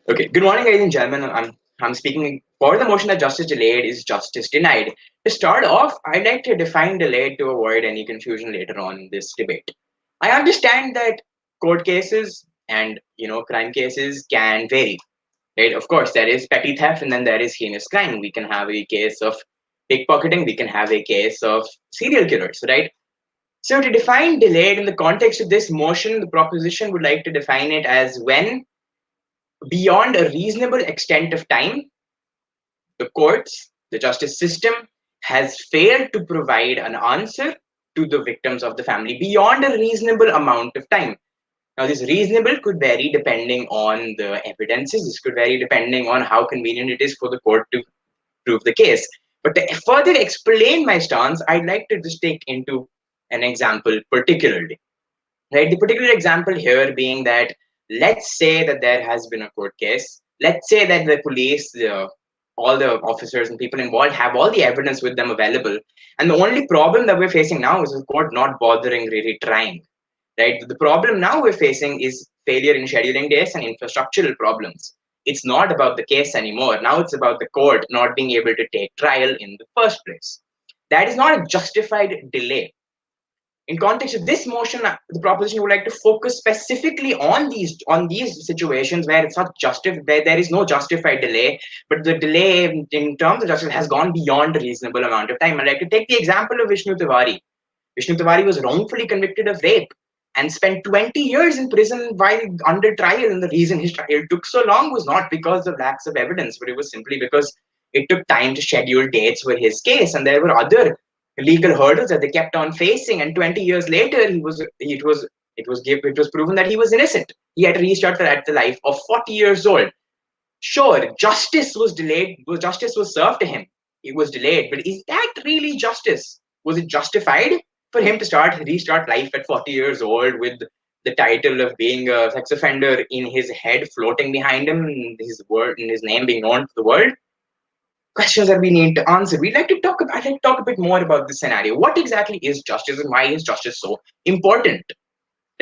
Okay, good morning, ladies and gentlemen. I'm speaking for the motion that justice delayed is justice denied. To start off, I'd like to define delayed to avoid any confusion later on in this debate. I understand that court cases and crime cases can vary. Right? Of course, there is petty theft and then there is heinous crime. We can have a case of pickpocketing, we can have a case of serial killers, right? So to define delayed in the context of this motion, the proposition would like to define it as when, beyond a reasonable extent of time, the courts, the justice system has failed to provide an answer to the victims of the family beyond a reasonable amount of time. Now, this reasonable could vary depending on the evidences. This could vary depending on how convenient it is for the court to prove the case. But to further explain my stance, I'd like to just take into an example particularly. Right? The particular example here being that let's say that there has been a court case. Let's say that the police, all the officers and people involved have all the evidence with them available. And the only problem that we're facing now is the court not bothering really trying. Right? The problem now we're facing is failure in scheduling days and infrastructural problems. It's not about the case anymore. Now it's about the court not being able to take trial in the first place. That is not a justified delay. In context of this motion, the proposition would like to focus specifically on these situations where it's not where there is no justified delay, but the delay in terms of justice has gone beyond a reasonable amount of time. I'd like to take the example of Vishnu Tiwari. Vishnu Tiwari was wrongfully convicted of rape and spent 20 years in prison while under trial. And the reason his trial took so long was not because of lacks of evidence, but it was simply because it took time to schedule dates for his case. And there were other legal hurdles that they kept on facing. And 20 years later, it was It was proven that he was innocent. He had to restart at the life of 40 years old. Sure, justice was delayed. Justice was served to him. It was delayed, but is that really justice? Was it justified for him to restart life at 40 years old with the title of being a sex offender in his head floating behind him, and his name being known to the world? Questions that we need to answer. I'd like to talk a bit more about this scenario. What exactly is justice, and why is justice so important?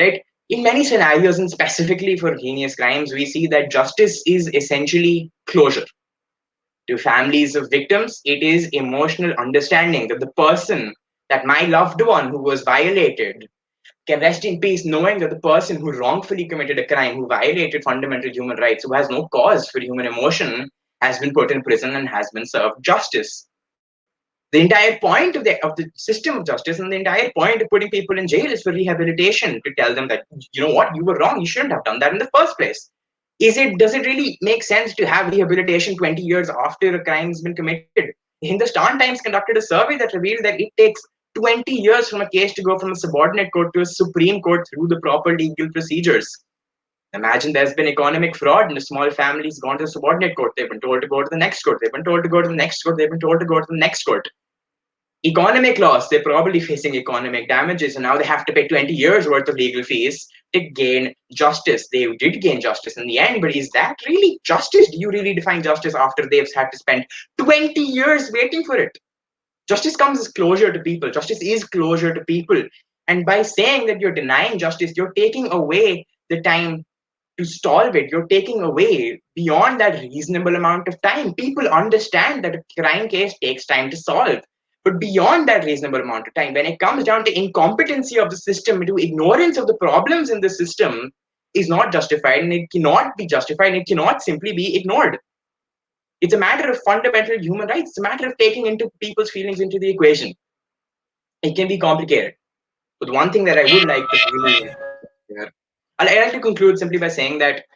Right? In many scenarios, and specifically for heinous crimes, we see that justice is essentially closure. To families of victims, it is emotional understanding that that my loved one who was violated, can rest in peace knowing that the person who wrongfully committed a crime, who violated fundamental human rights, who has no cause for human emotion, has been put in prison and has been served justice. The entire point of the system of justice and the entire point of putting people in jail is for rehabilitation, to tell them that, you know what, you were wrong, you shouldn't have done that in the first place. Does it really make sense to have rehabilitation 20 years after a crime has been committed? Hindustan Times conducted a survey that revealed that it takes 20 years from a case to go from a subordinate court to a Supreme Court through the proper legal procedures. Imagine there's been economic fraud and a small family's gone to the subordinate court. They've been told to go to the next court. They've been told to go to the next court. They've been told to go to the next court. Economic loss, they're probably facing economic damages, and now they have to pay 20 years worth of legal fees to gain justice. They did gain justice in the end, but is that really justice? Do you really define justice after they've had to spend 20 years waiting for it? Justice comes as closure to people. Justice is closure to people. And by saying that you're denying justice, you're taking away the time to solve it. You're taking away beyond that reasonable amount of time. People understand that a crime case takes time to solve. But beyond that reasonable amount of time, when it comes down to incompetency of the system, to ignorance of the problems in the system, is not justified, and it cannot be justified, and it cannot simply be ignored. It's a matter of fundamental human rights. It's a matter of taking into people's feelings into the equation. It can be complicated. But one thing that I would like to really, I'd like to conclude simply by saying that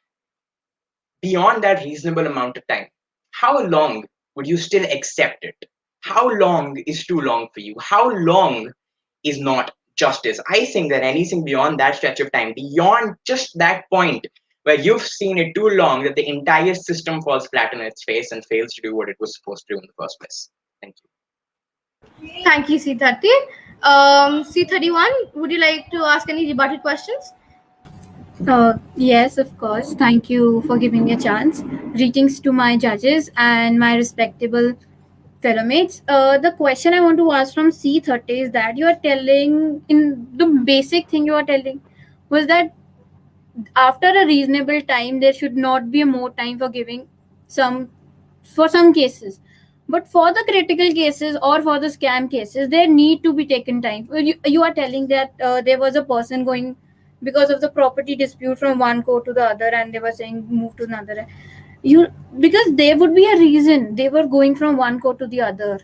beyond that reasonable amount of time, how long would you still accept it? How long is too long for you? How long is not justice? I think that anything beyond that stretch of time, beyond just that point where you've seen it too long, that the entire system falls flat on its face and fails to do what it was supposed to do in the first place. Thank you. Thank you, C30. C31, would you like to ask any rebuttal questions? Yes, of course. Thank you for giving me a chance. Greetings to my judges and my respectable fellow mates. The question I want to ask from C30 is that you are telling, in the basic thing you are telling was that after a reasonable time, there should not be more time for giving for some cases. But for the critical cases or for the scam cases, there need to be taken time. You are telling that there was a person going because of the property dispute from one court to the other, and they were saying move to another. Because there would be a reason they were going from one court to the other.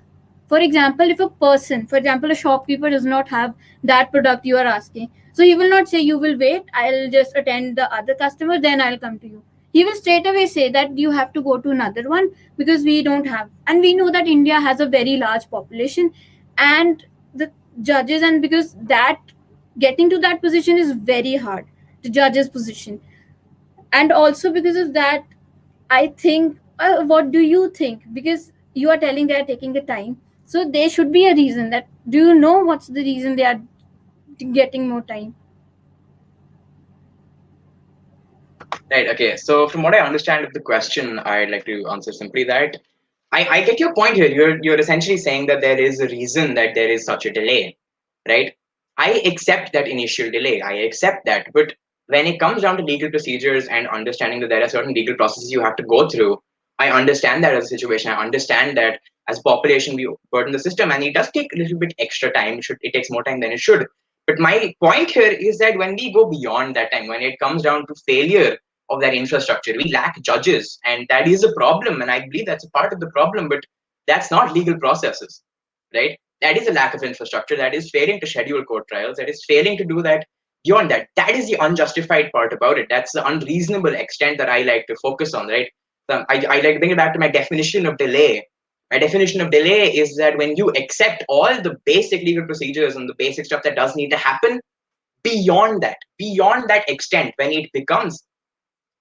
For example, if a shopkeeper does not have that product you are asking, so he will not say you will wait, I'll just attend the other customer, then I'll come to you. He will straight away say that you have to go to another one because we don't have. And we know that India has a very large population, and the judges, and because that getting to that position is very hard, the judge's position. And also because of that, I think, what do you think? Because you are telling they are taking the time. So there should be a reason. That do you know what's the reason they are getting more time? Right. Okay. So from what I understand of the question, I'd like to answer simply that I get your point here. You're essentially saying that there is a reason that there is such a delay, right? I accept that initial delay. I accept that. But when it comes down to legal procedures and understanding that there are certain legal processes you have to go through, I understand that as a situation. I understand that as population we burden the system, and it does take a little bit extra time. It takes more time than it should. But my point here is that when we go beyond that time, when it comes down to failure of that infrastructure, we lack judges, and that is a problem, and I believe that's a part of the problem. But that's not legal processes, right? That is a lack of infrastructure. That is failing to schedule court trials. That is failing to do that. Beyond that, that is the unjustified part about it. That's the unreasonable extent that I like to focus on, right? I like to bring it back to my definition of delay. My definition of delay is that when you accept all the basic legal procedures and the basic stuff that does need to happen, beyond that extent, when it becomes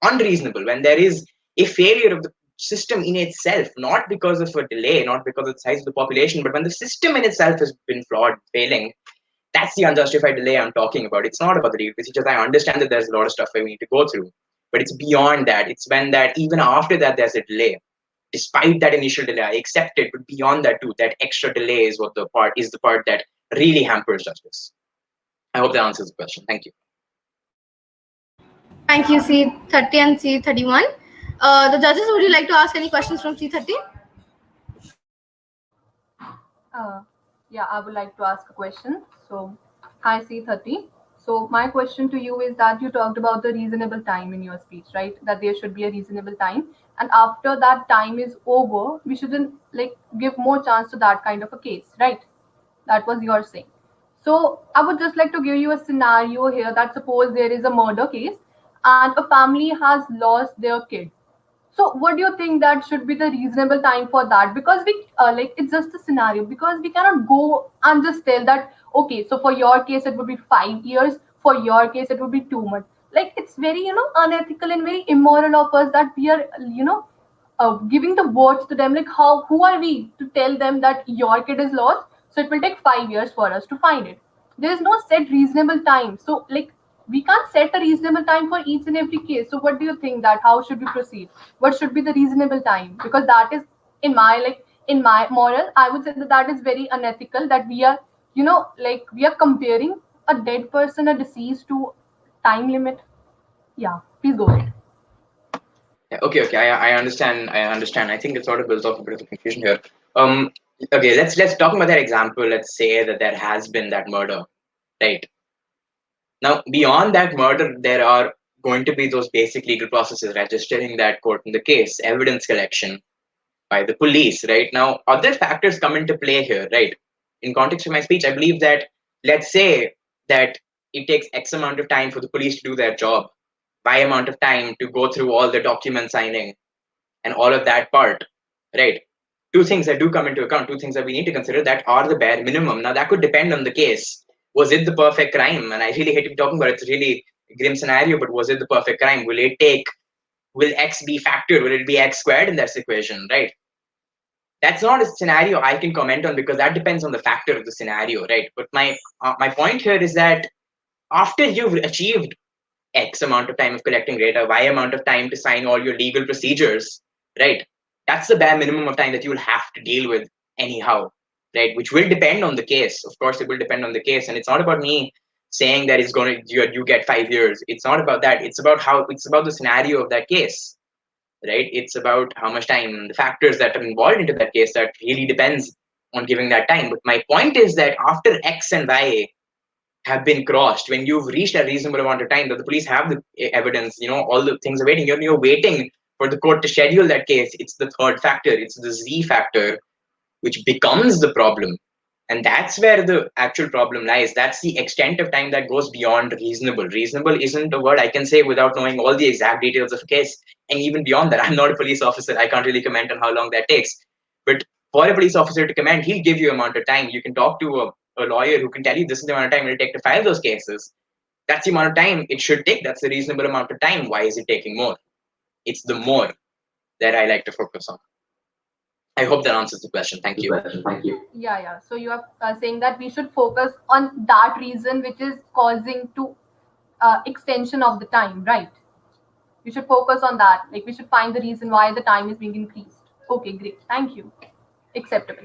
unreasonable, when there is a failure of the system in itself, not because of a delay, not because of the size of the population, but when the system in itself has been flawed, failing, that's the unjustified delay I'm talking about. It's not about the legal procedures. I understand that there's a lot of stuff we need to go through, but it's beyond that. It's when that even after that there's a delay, despite that initial delay, I accept it, but beyond that too, that extra delay is what the part that really hampers justice. I hope that answers the question. Thank you. Thank you, C30 and C31. The judges, would you like to ask any questions from C30? Yeah, I would like to ask a question. So, hi C30. So, my question to you is that you talked about the reasonable time in your speech, right? That there should be a reasonable time, and after that time is over, we shouldn't like give more chance to that kind of a case, right? That was your saying. So, I would just like to give you a scenario here that suppose there is a murder case and a family has lost their kid. So what do you think that should be the reasonable time for that? Because we like it's just a scenario, because we cannot go and just tell that okay, so for your case it would be 5 years, for your case it would be 2 months. Like it's very unethical and very immoral of us that we are giving the words to them. Like how who are we to tell them that your kid is lost? So it will take 5 years for us to find it. There is no set reasonable time. So like we can't set a reasonable time for each and every case. So what do you think that how should we proceed? What should be the reasonable time? Because that is in my moral, I would say that that is very unethical. That we are like we are comparing a dead person, a deceased to time limit. Yeah, please go ahead. Yeah, okay. I understand. I understand. I think it sort of builds off a bit of confusion here. Um, okay, let's talk about that example. Let's say that there has been that murder, right? Now, beyond that murder, there are going to be those basic legal processes, registering that court in the case, evidence collection by the police, right? Now, other factors come into play here, right? In context of my speech, I believe that, let's say that it takes X amount of time for the police to do their job, Y amount of time to go through all the document signing and all of that part, right? Two things that do come into account, two things that we need to consider that are the bare minimum. Now, that could depend on the case. Was it the perfect crime? And I really hate to be talking about it. It's a really grim scenario, but was it the perfect crime? Will X be factored? Will it be X squared in that equation, right? That's not a scenario I can comment on because that depends on the factor of the scenario, right? But my point here is that after you've achieved X amount of time of collecting data, Y amount of time to sign all your legal procedures, right? That's the bare minimum of time that you will have to deal with anyhow, right? Which will depend on the case. Of course, it will depend on the case, and it's not about me saying that it's going to you get 5 years. It's not about that. It's about the scenario of that case, right? It's about how much time, the factors that are involved into that case that really depends on giving that time. But my point is that after X and Y have been crossed, when you've reached a reasonable amount of time that the police have the evidence, all the things are waiting, you're waiting for the court to schedule that case. It's the third factor, it's the Z factor, which becomes the problem. And that's where the actual problem lies. That's the extent of time that goes beyond reasonable. Reasonable isn't a word I can say without knowing all the exact details of the case. And even beyond that, I'm not a police officer. I can't really comment on how long that takes. But for a police officer to comment, he'll give you amount of time. You can talk to a lawyer who can tell you this is the amount of time it'll take to file those cases. That's the amount of time it should take. That's the reasonable amount of time. Why is it taking more? It's the more that I like to focus on. I hope that answers the question. Thank you. Yeah. So you are saying that we should focus on that reason which is causing to extension of the time, right? We should focus on that. Like we should find the reason why the time is being increased. Okay, great. Thank you. Acceptable.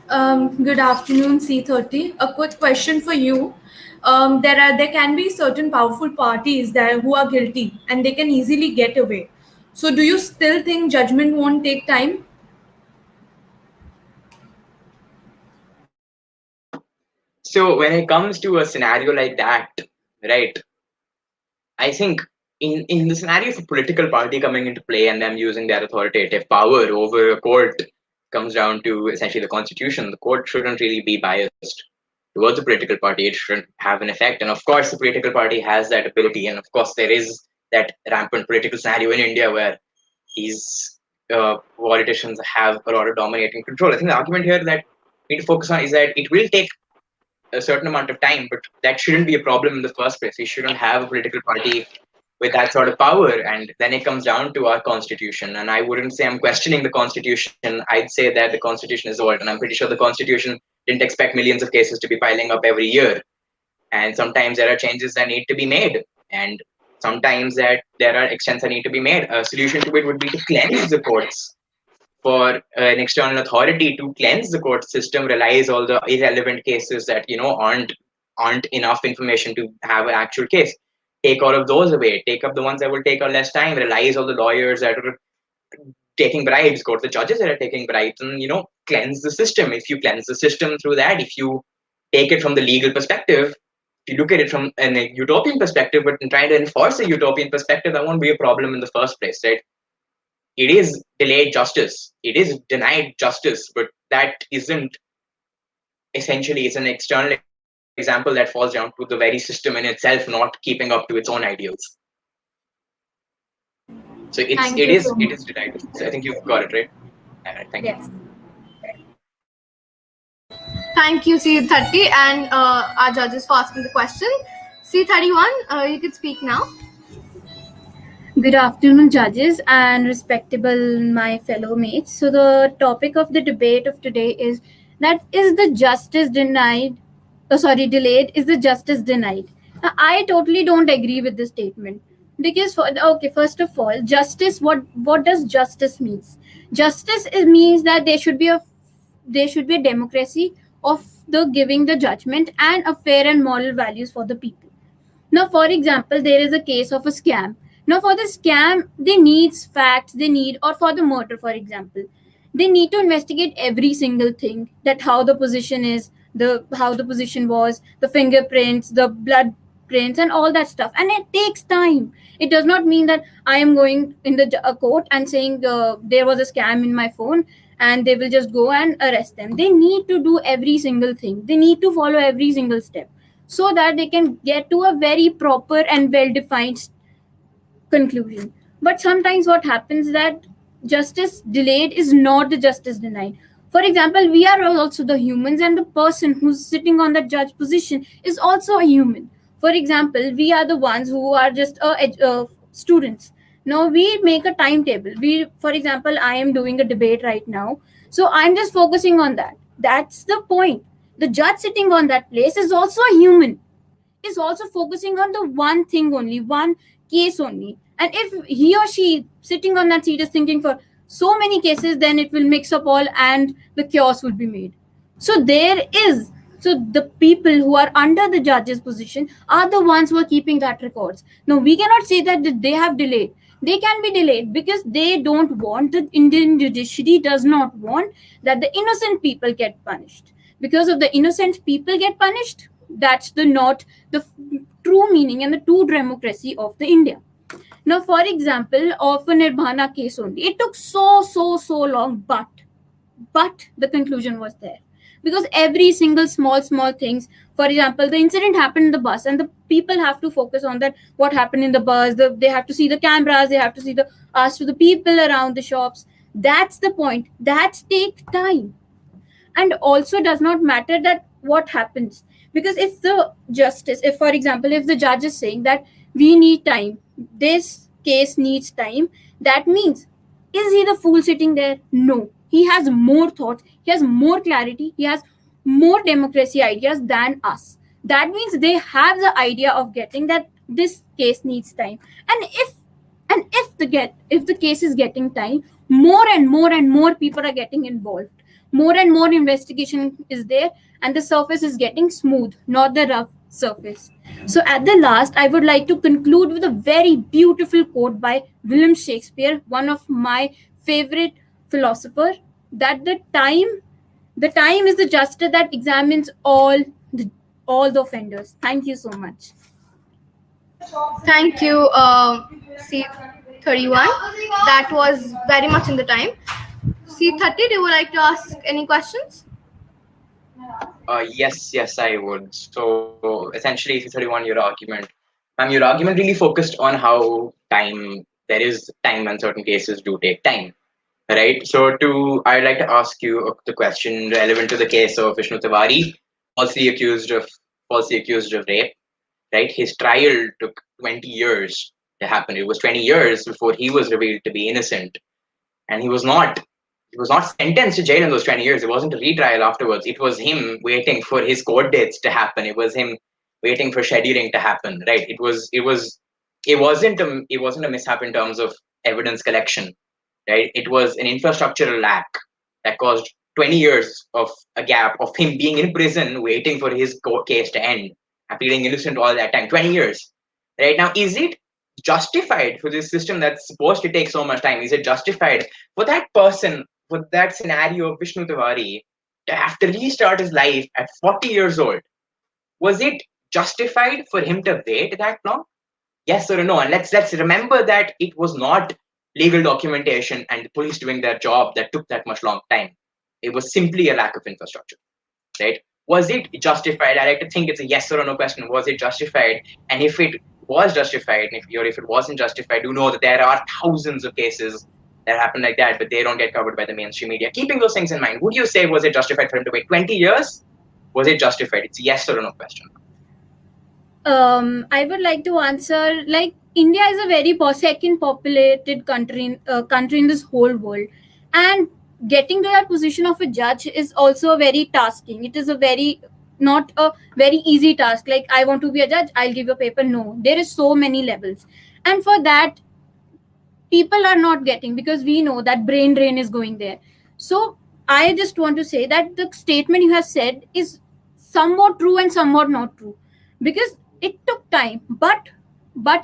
Good afternoon, C30. A quick question for you. There can be certain powerful parties that who are guilty and they can easily get away. So, do you still think judgment won't take time? So when it comes to a scenario like that, right, I think in the scenario of a political party coming into play and them using their authoritative power over a court comes down to essentially the constitution. The court shouldn't really be biased towards the political party. It shouldn't have an effect. And of course, the political party has that ability. And of course, there is that rampant political scenario in India where these politicians have a lot of dominating control. I think the argument here that need to focus on is that it will take a certain amount of time, but that shouldn't be a problem in the first place. We shouldn't have a political party with that sort of power. And then it comes down to our constitution. And I wouldn't say I'm questioning the constitution. I'd say that the constitution is old. And I'm pretty sure the constitution didn't expect millions of cases to be piling up every year. And sometimes there are changes that need to be made. And sometimes that there are extents that need to be made. A solution to it would be to cleanse the courts for an external authority to cleanse the court system, realize all the irrelevant cases that aren't enough information to have an actual case. Take all of those away. Take up the ones that will take a less time. Realize all the lawyers that are taking bribes. Go to the judges that are taking bribes, and cleanse the system. If you cleanse the system through that, if you take it from the legal perspective, if you look at it from a utopian perspective, but trying to enforce a utopian perspective, that won't be a problem in the first place, right? It is delayed justice. It is denied justice, but that isn't essentially, it's an external example that falls down to the very system in itself not keeping up to its own ideals. So Thank you so it is much. denied. So I think you've got it right. All right, thank you. Yes. Thank you, C30, and our judges for asking the question. C31, you can speak now. Good afternoon, judges and respectable my fellow mates. So the topic of the debate of today is that is the justice denied? Delayed. Is the justice denied? Now, I totally don't agree with this statement because first of all, justice. What does justice means? Justice means that there should be a democracy of the giving the judgment and a fair and moral values for the people. Now, for example, there is a case of a scam. Now, for the scam, they need facts, or for the murder, for example, they need to investigate every single thing, that how the position is, how the position was, the fingerprints, the blood prints, and all that stuff. And it takes time. It does not mean that I am going in the court and saying there was a scam in my phone and they will just go and arrest them. They need to do every single thing. They need to follow every single step so that they can get to a very proper and well defined conclusion. But sometimes what happens that justice delayed is not the justice denied. For example, we are also the humans, and the person who's sitting on that judge position is also a human. For example, we are the ones who are just students. Now we make a timetable. For example, I am doing a debate right now, so I'm just focusing on that. That's the point. The judge sitting on that place is also a human, is also focusing on the one thing only, one case only. And if he or she sitting on that seat is thinking for so many cases, then it will mix up all and the chaos will be made. So the people who are under the judge's position are the ones who are keeping that records. Now we cannot say that they have delayed. They can be delayed because they don't want, the Indian judiciary does not want that the innocent people get punished. Because of the innocent people get punished, that's the not the true meaning and the true democracy of the India. Now, for example, of a Nirbhana case only, it took so long, but the conclusion was there because every single small things. For example, the incident happened in the bus, and the people have to focus on that. What happened in the bus? They have to see the cameras. They have to see the ask to the people around the shops. That's the point. That takes time, and also does not matter that what happens, because if for example if the judge is saying that we need time, this case needs time, that means, is he the fool sitting there? No, he has more thoughts, he has more clarity, he has more democracy ideas than us. That means they have the idea of getting that this case needs time. And if the case is getting time, more people are getting involved, more and more investigation is there, and the surface is getting smooth, not the rough surface. So at the last, I would like to conclude with a very beautiful quote by William Shakespeare, one of my favorite philosopher, that the time is the justice that examines all the offenders. Thank you so much. Thank you, C31. That was very much in the time. C30, do you like to ask any questions? Yes, I would. So essentially, if 31, your argument really focused on how there is time when certain cases do take time. right? So, I'd like to ask you the question relevant to the case of Vishnu Tiwari, falsely accused of falsely accused of rape. Right, his trial took 20 years to happen. It was 20 years before he was revealed to be innocent, and he was not sentenced to jail in those 20 years. It wasn't a retrial afterwards. It was him waiting for his court dates to happen. It was him waiting for scheduling to happen. Right, it wasn't a mishap in terms of evidence collection. Right, it was an infrastructural lack that caused 20 years of a gap of him being in prison waiting for his court case to end, appealing innocent all that time. 20 years. Right, now, is it justified for this system that's supposed to take so much time? Is it justified for that person, for that scenario of Vishnu Tiwari, to have to restart his life at 40 years old? Was it justified for him to wait that long? Yes or no? And let's remember that it was not legal documentation and the police doing their job that took that much long time. It was simply a lack of infrastructure, right? Was it justified? I like to think it's a yes or a no question. Was it justified? And if it was justified, if it wasn't justified, do know that there are thousands of cases that happen like that, but they don't get covered by the mainstream media. Keeping those things in mind, would you say was it justified for him to wait 20 years? Was it justified? It's a yes or a no question. I would like to answer, like, India is a very second populated country in this whole world, and getting to that position of a judge is also very tasking. It is a very not a very easy task. Like, I want to be a judge, I'll give a paper. No, there is so many levels, and for that people are not getting, because we know that brain drain is going there. So I just want to say that the statement you have said is somewhat true and somewhat not true, because it took time, but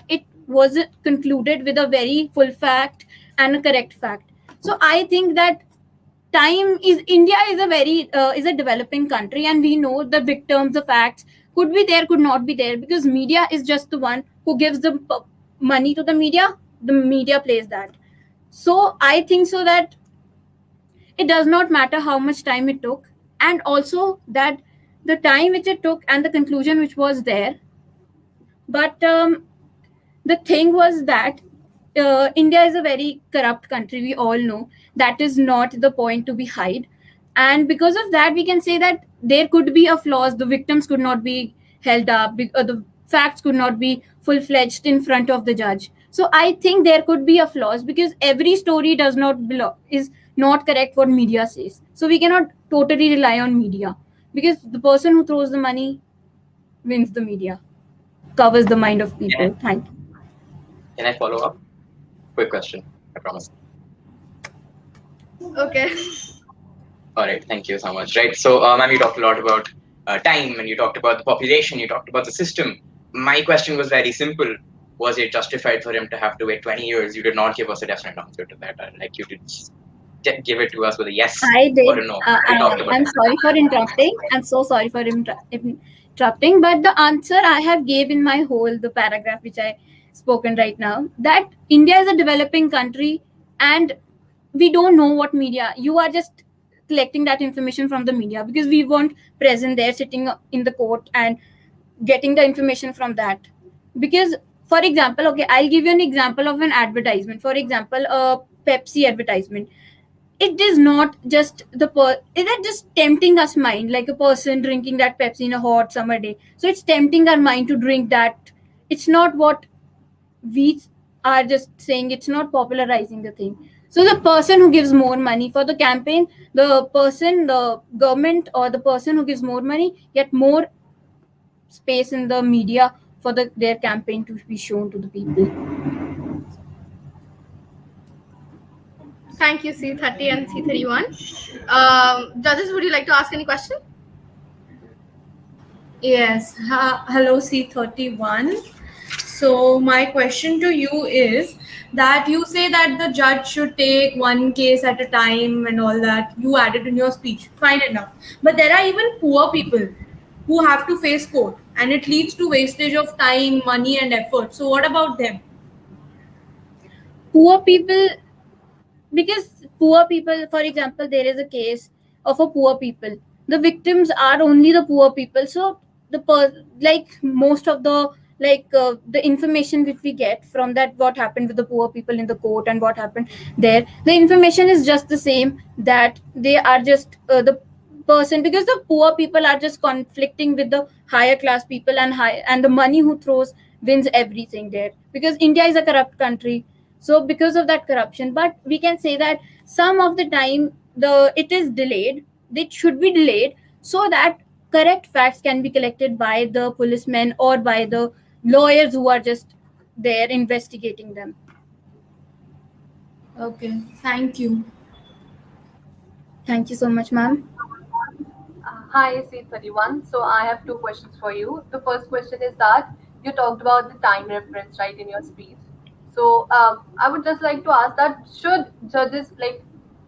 it was concluded with a very full fact and a correct fact. So I think that time is India is a very is a developing country, and we know the victims, the facts could be there, could not be there, because media is just the one who gives the money to the media. The media plays that. So I think so that it does not matter how much time it took, and also that the time which it took and the conclusion which was there. But the thing was that India is a very corrupt country. We all know that is not the point to be hide, and because of that, we can say that there could be a flaws. The victims could not be held up. The facts could not be full fledged in front of the judge. So I think there could be a flaws, because every story does not belong is not correct what media says. So we cannot totally rely on media, because the person who throws the money wins the media, covers the mind of Can I, people. Thank you. can I follow up? Quick question, I promise. Okay. All right, thank you so much. Right, so ma'am, you talked a lot about time, and you talked about the population, you talked about the system. My question was very simple. Was it justified for him to have to wait 20 years? You did not give us a definite answer to that. I'd like you to give it to us with a yes I or did. a no. We talked about I'm it. sorry for interrupting. I'm so sorry for interrupting. But the answer I have gave in my whole the paragraph which I spoken right now, that India is a developing country, and we don't know what media. You are just collecting that information from the media, because we weren't present there, sitting in the court and getting the information from that. Because, for example, okay, I'll give you an example of an advertisement. For example, a Pepsi advertisement. It is not just is it just tempting us mind, like a person drinking that Pepsi in a hot summer day. So it's tempting our mind to drink that. It's not what we are just saying. It's not popularizing the thing. So the person who gives more money for the campaign, the government, or the person who gives more money get more space in the media for their campaign to be shown to the people. Thank you, C30 and C31. Judges, would you like to ask any question? Yes. Hello, C31. So my question to you is that you say that the judge should take one case at a time and all that. You added in your speech. Fine enough. But there are even poor people who have to face court, and it leads to wastage of time, money, and effort. So what about them? Poor people, because poor people, for example, there is a case of a poor people. The victims are only the poor people. So like most of the the information which we get from that, what happened with the poor people in the court and what happened there, the information is just the same, that they are just the person, because the poor people are just conflicting with the higher class people, and the money who throws wins everything there, because India is a corrupt country. So because of that corruption, but we can say that some of the time it is delayed, it should be delayed, so that correct facts can be collected by the policemen or by the lawyers who are just there investigating them. Okay, thank you. Thank you so much, ma'am. Hi, C31. So I have two questions for you. The first question is that you talked about the time reference, right, in your speech. So I would just like to ask that should judges like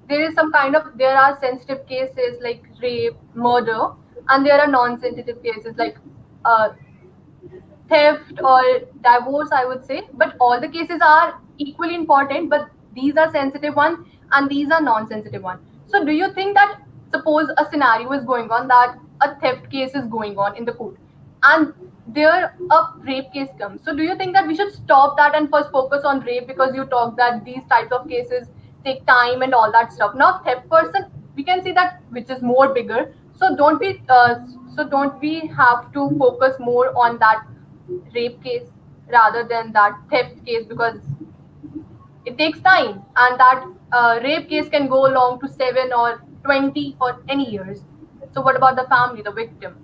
there is some kind of there are sensitive cases like rape, murder, and there are non-sensitive cases like uh, theft or divorce, I would say. But all the cases are equally important, but these are sensitive ones and these are non-sensitive ones. So do you think that suppose a scenario is going on that a theft case is going on in the court and there a rape case comes, so do you think that we should stop that and first focus on rape, because you talk that these types of cases take time and all that stuff? Now theft person, we can see that which is more bigger, so don't we have to focus more on that rape case rather than that theft case, because it takes time and that rape case can go along to 7 or 20 or any years. So what about the family, the victim?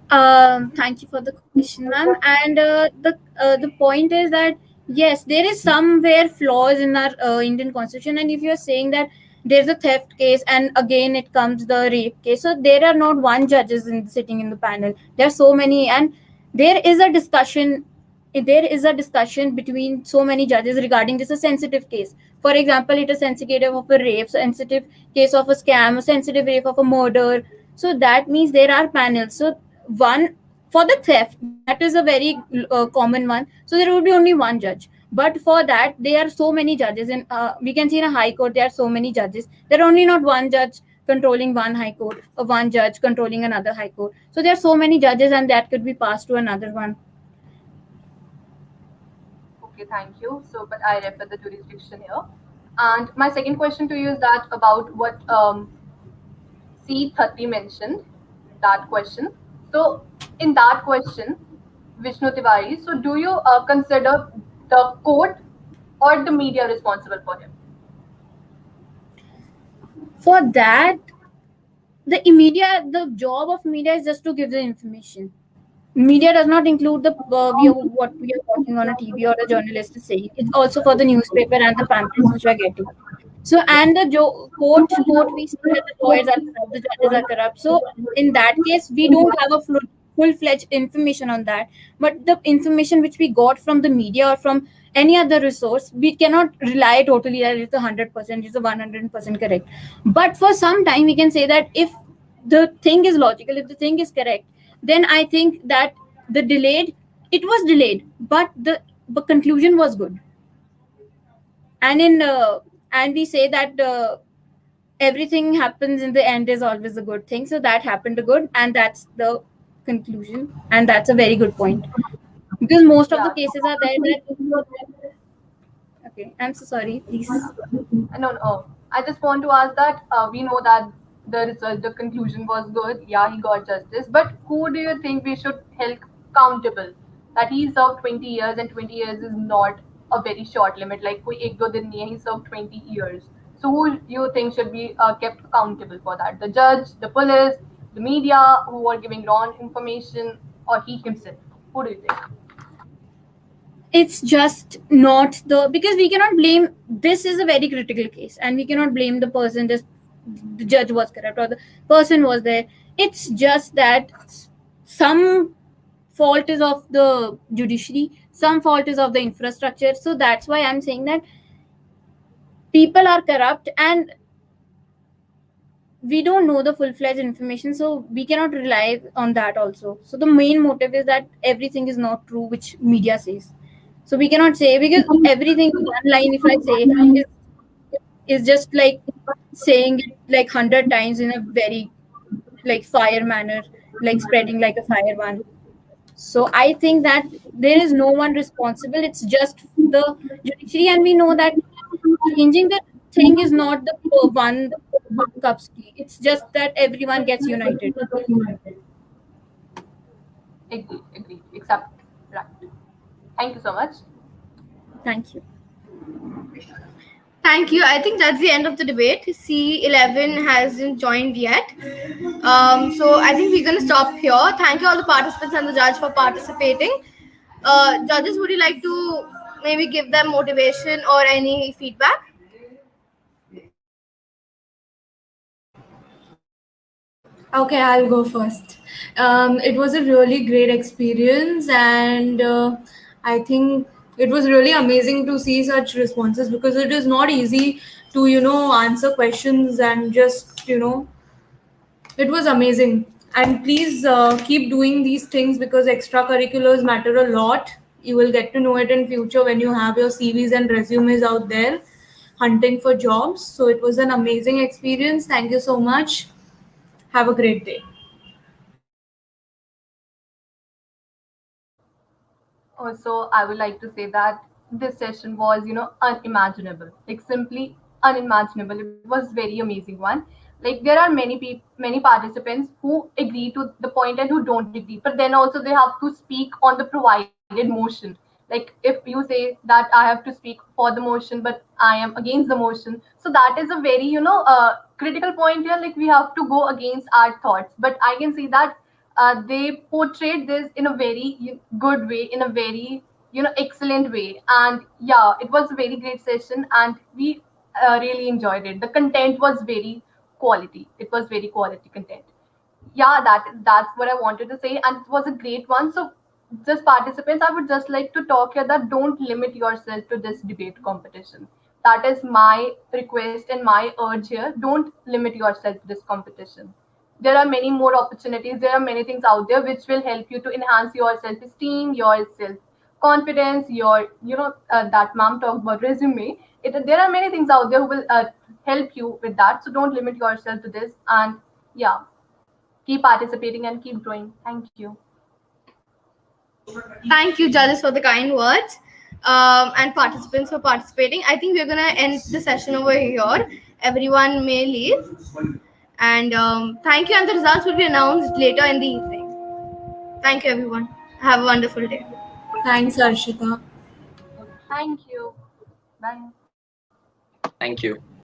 Thank you for the question, ma'am. And the point is that yes, there is somewhere flaws in our Indian constitution. And if you are saying that there's a theft case and again it comes the rape case, so there are not one judges sitting in the panel. There are so many, and there is a discussion. There is a discussion between so many judges regarding this a sensitive case. For example, it is sensitive of a rape, sensitive case of a scam, a sensitive rape of a murder. So that means there are panels. So one for the theft, that is a very common one, so there would be only one judge. But for that there are so many judges, and we can see in a high court there are so many judges. There are only not one judge controlling one high court or one judge controlling another high court, so there are so many judges and that could be passed to another one. Okay, thank you. So, but I refer the jurisdiction here. And my second question to you is that about what C30 mentioned, that question. So, in that question, Vishnu Tiwari, so do you consider the court or the media responsible for him? For that, the job of media is just to give the information. Media does not include the what we are watching on a TV or a journalist is saying. It's also for the newspaper and the pamphlets which we are getting. So and the court we see that the lawyers are corrupt, the judges are corrupt. So in that case, we don't have a full fledged information on that. But the information which we got from the media or from any other resource, we cannot rely totally that it's 100%, it's a 100% correct. But for some time, we can say that if the thing is logical, if the thing is correct, then I think that it was delayed, but the conclusion was good. And in and we say that everything happens in the end is always a good thing, so that happened a good, and that's the conclusion, and that's a very good point, because most of the Yeah. cases are there that okay, I'm so sorry, please. No, no. I just want to ask that we know that the result, the conclusion was good. Yeah, he got justice. But who do you think we should hold accountable? That he served 20 years, and 20 years is not a very short limit. Like कोई एक दो दिन नहीं है, he served 20 years. So who do you think should be kept accountable for that? The judge, the police, the media who are giving wrong information, or he himself? Who do you think? It's just not the, because we cannot blame, this is a very critical case and we cannot blame the person just the judge was corrupt or the person was there. It's just that some fault is of the judiciary, some fault is of the infrastructure. So that's why I'm saying that people are corrupt and we don't know the full-fledged information, so we cannot rely on that also. So the main motive is that everything is not true which media says. So we cannot say, because everything one line if I say is just like saying it like 100 times in a very like fire manner, like spreading like a fire one. So I think that there is no one responsible. It's just the judiciary, and we know that changing the thing is not the one cup's tea. It's just that everyone gets united. Agree, accept. Right. Thank you so much. Thank you. Thank you. I think that's the end of the debate. C11 hasn't joined yet. So I think we're going to stop here. Thank you all the participants and the judge for participating. Judges, would you like to maybe give them motivation or any feedback? Okay, I'll go first. It was a really great experience, and I think it was really amazing to see such responses because it is not easy to, answer questions and just, it was amazing. And please keep doing these things because extracurriculars matter a lot. You will get to know it in future when you have your CVs and resumes out there hunting for jobs. So it was an amazing experience. Thank you so much. Have a great day. Also, I would like to say that this session was, unimaginable, like simply unimaginable. It was very amazing one. Like there are many participants who agree to the point and who don't agree, but then also they have to speak on the provided motion. Like if you say that I have to speak for the motion, but I am against the motion, so that is a very, critical point here. Like we have to go against our thoughts, but I can see that they portrayed this in a very good way, in a very excellent way. And yeah, it was a very great session, and we really enjoyed it. The content was very quality. It was very quality content. Yeah, that's what I wanted to say, and it was a great one. So just participants, I would just like to talk here that don't limit yourself to this debate competition. That is my request and my urge here. Don't limit yourself to this competition. There are many more opportunities. There are many things out there which will help you to enhance your self-esteem, your self-confidence, your that ma'am talked about resume. There are many things out there who will help you with that. So don't limit yourself to this. And yeah, keep participating and keep growing. Thank you. Thank you, judges, for the kind words, and participants for participating. I think we're going to end the session over here. Everyone may leave. And thank you, and the results will be announced later in the evening. Thank you, everyone. Have a wonderful day. Thanks, Arshita. Thank you. Bye. Thank you.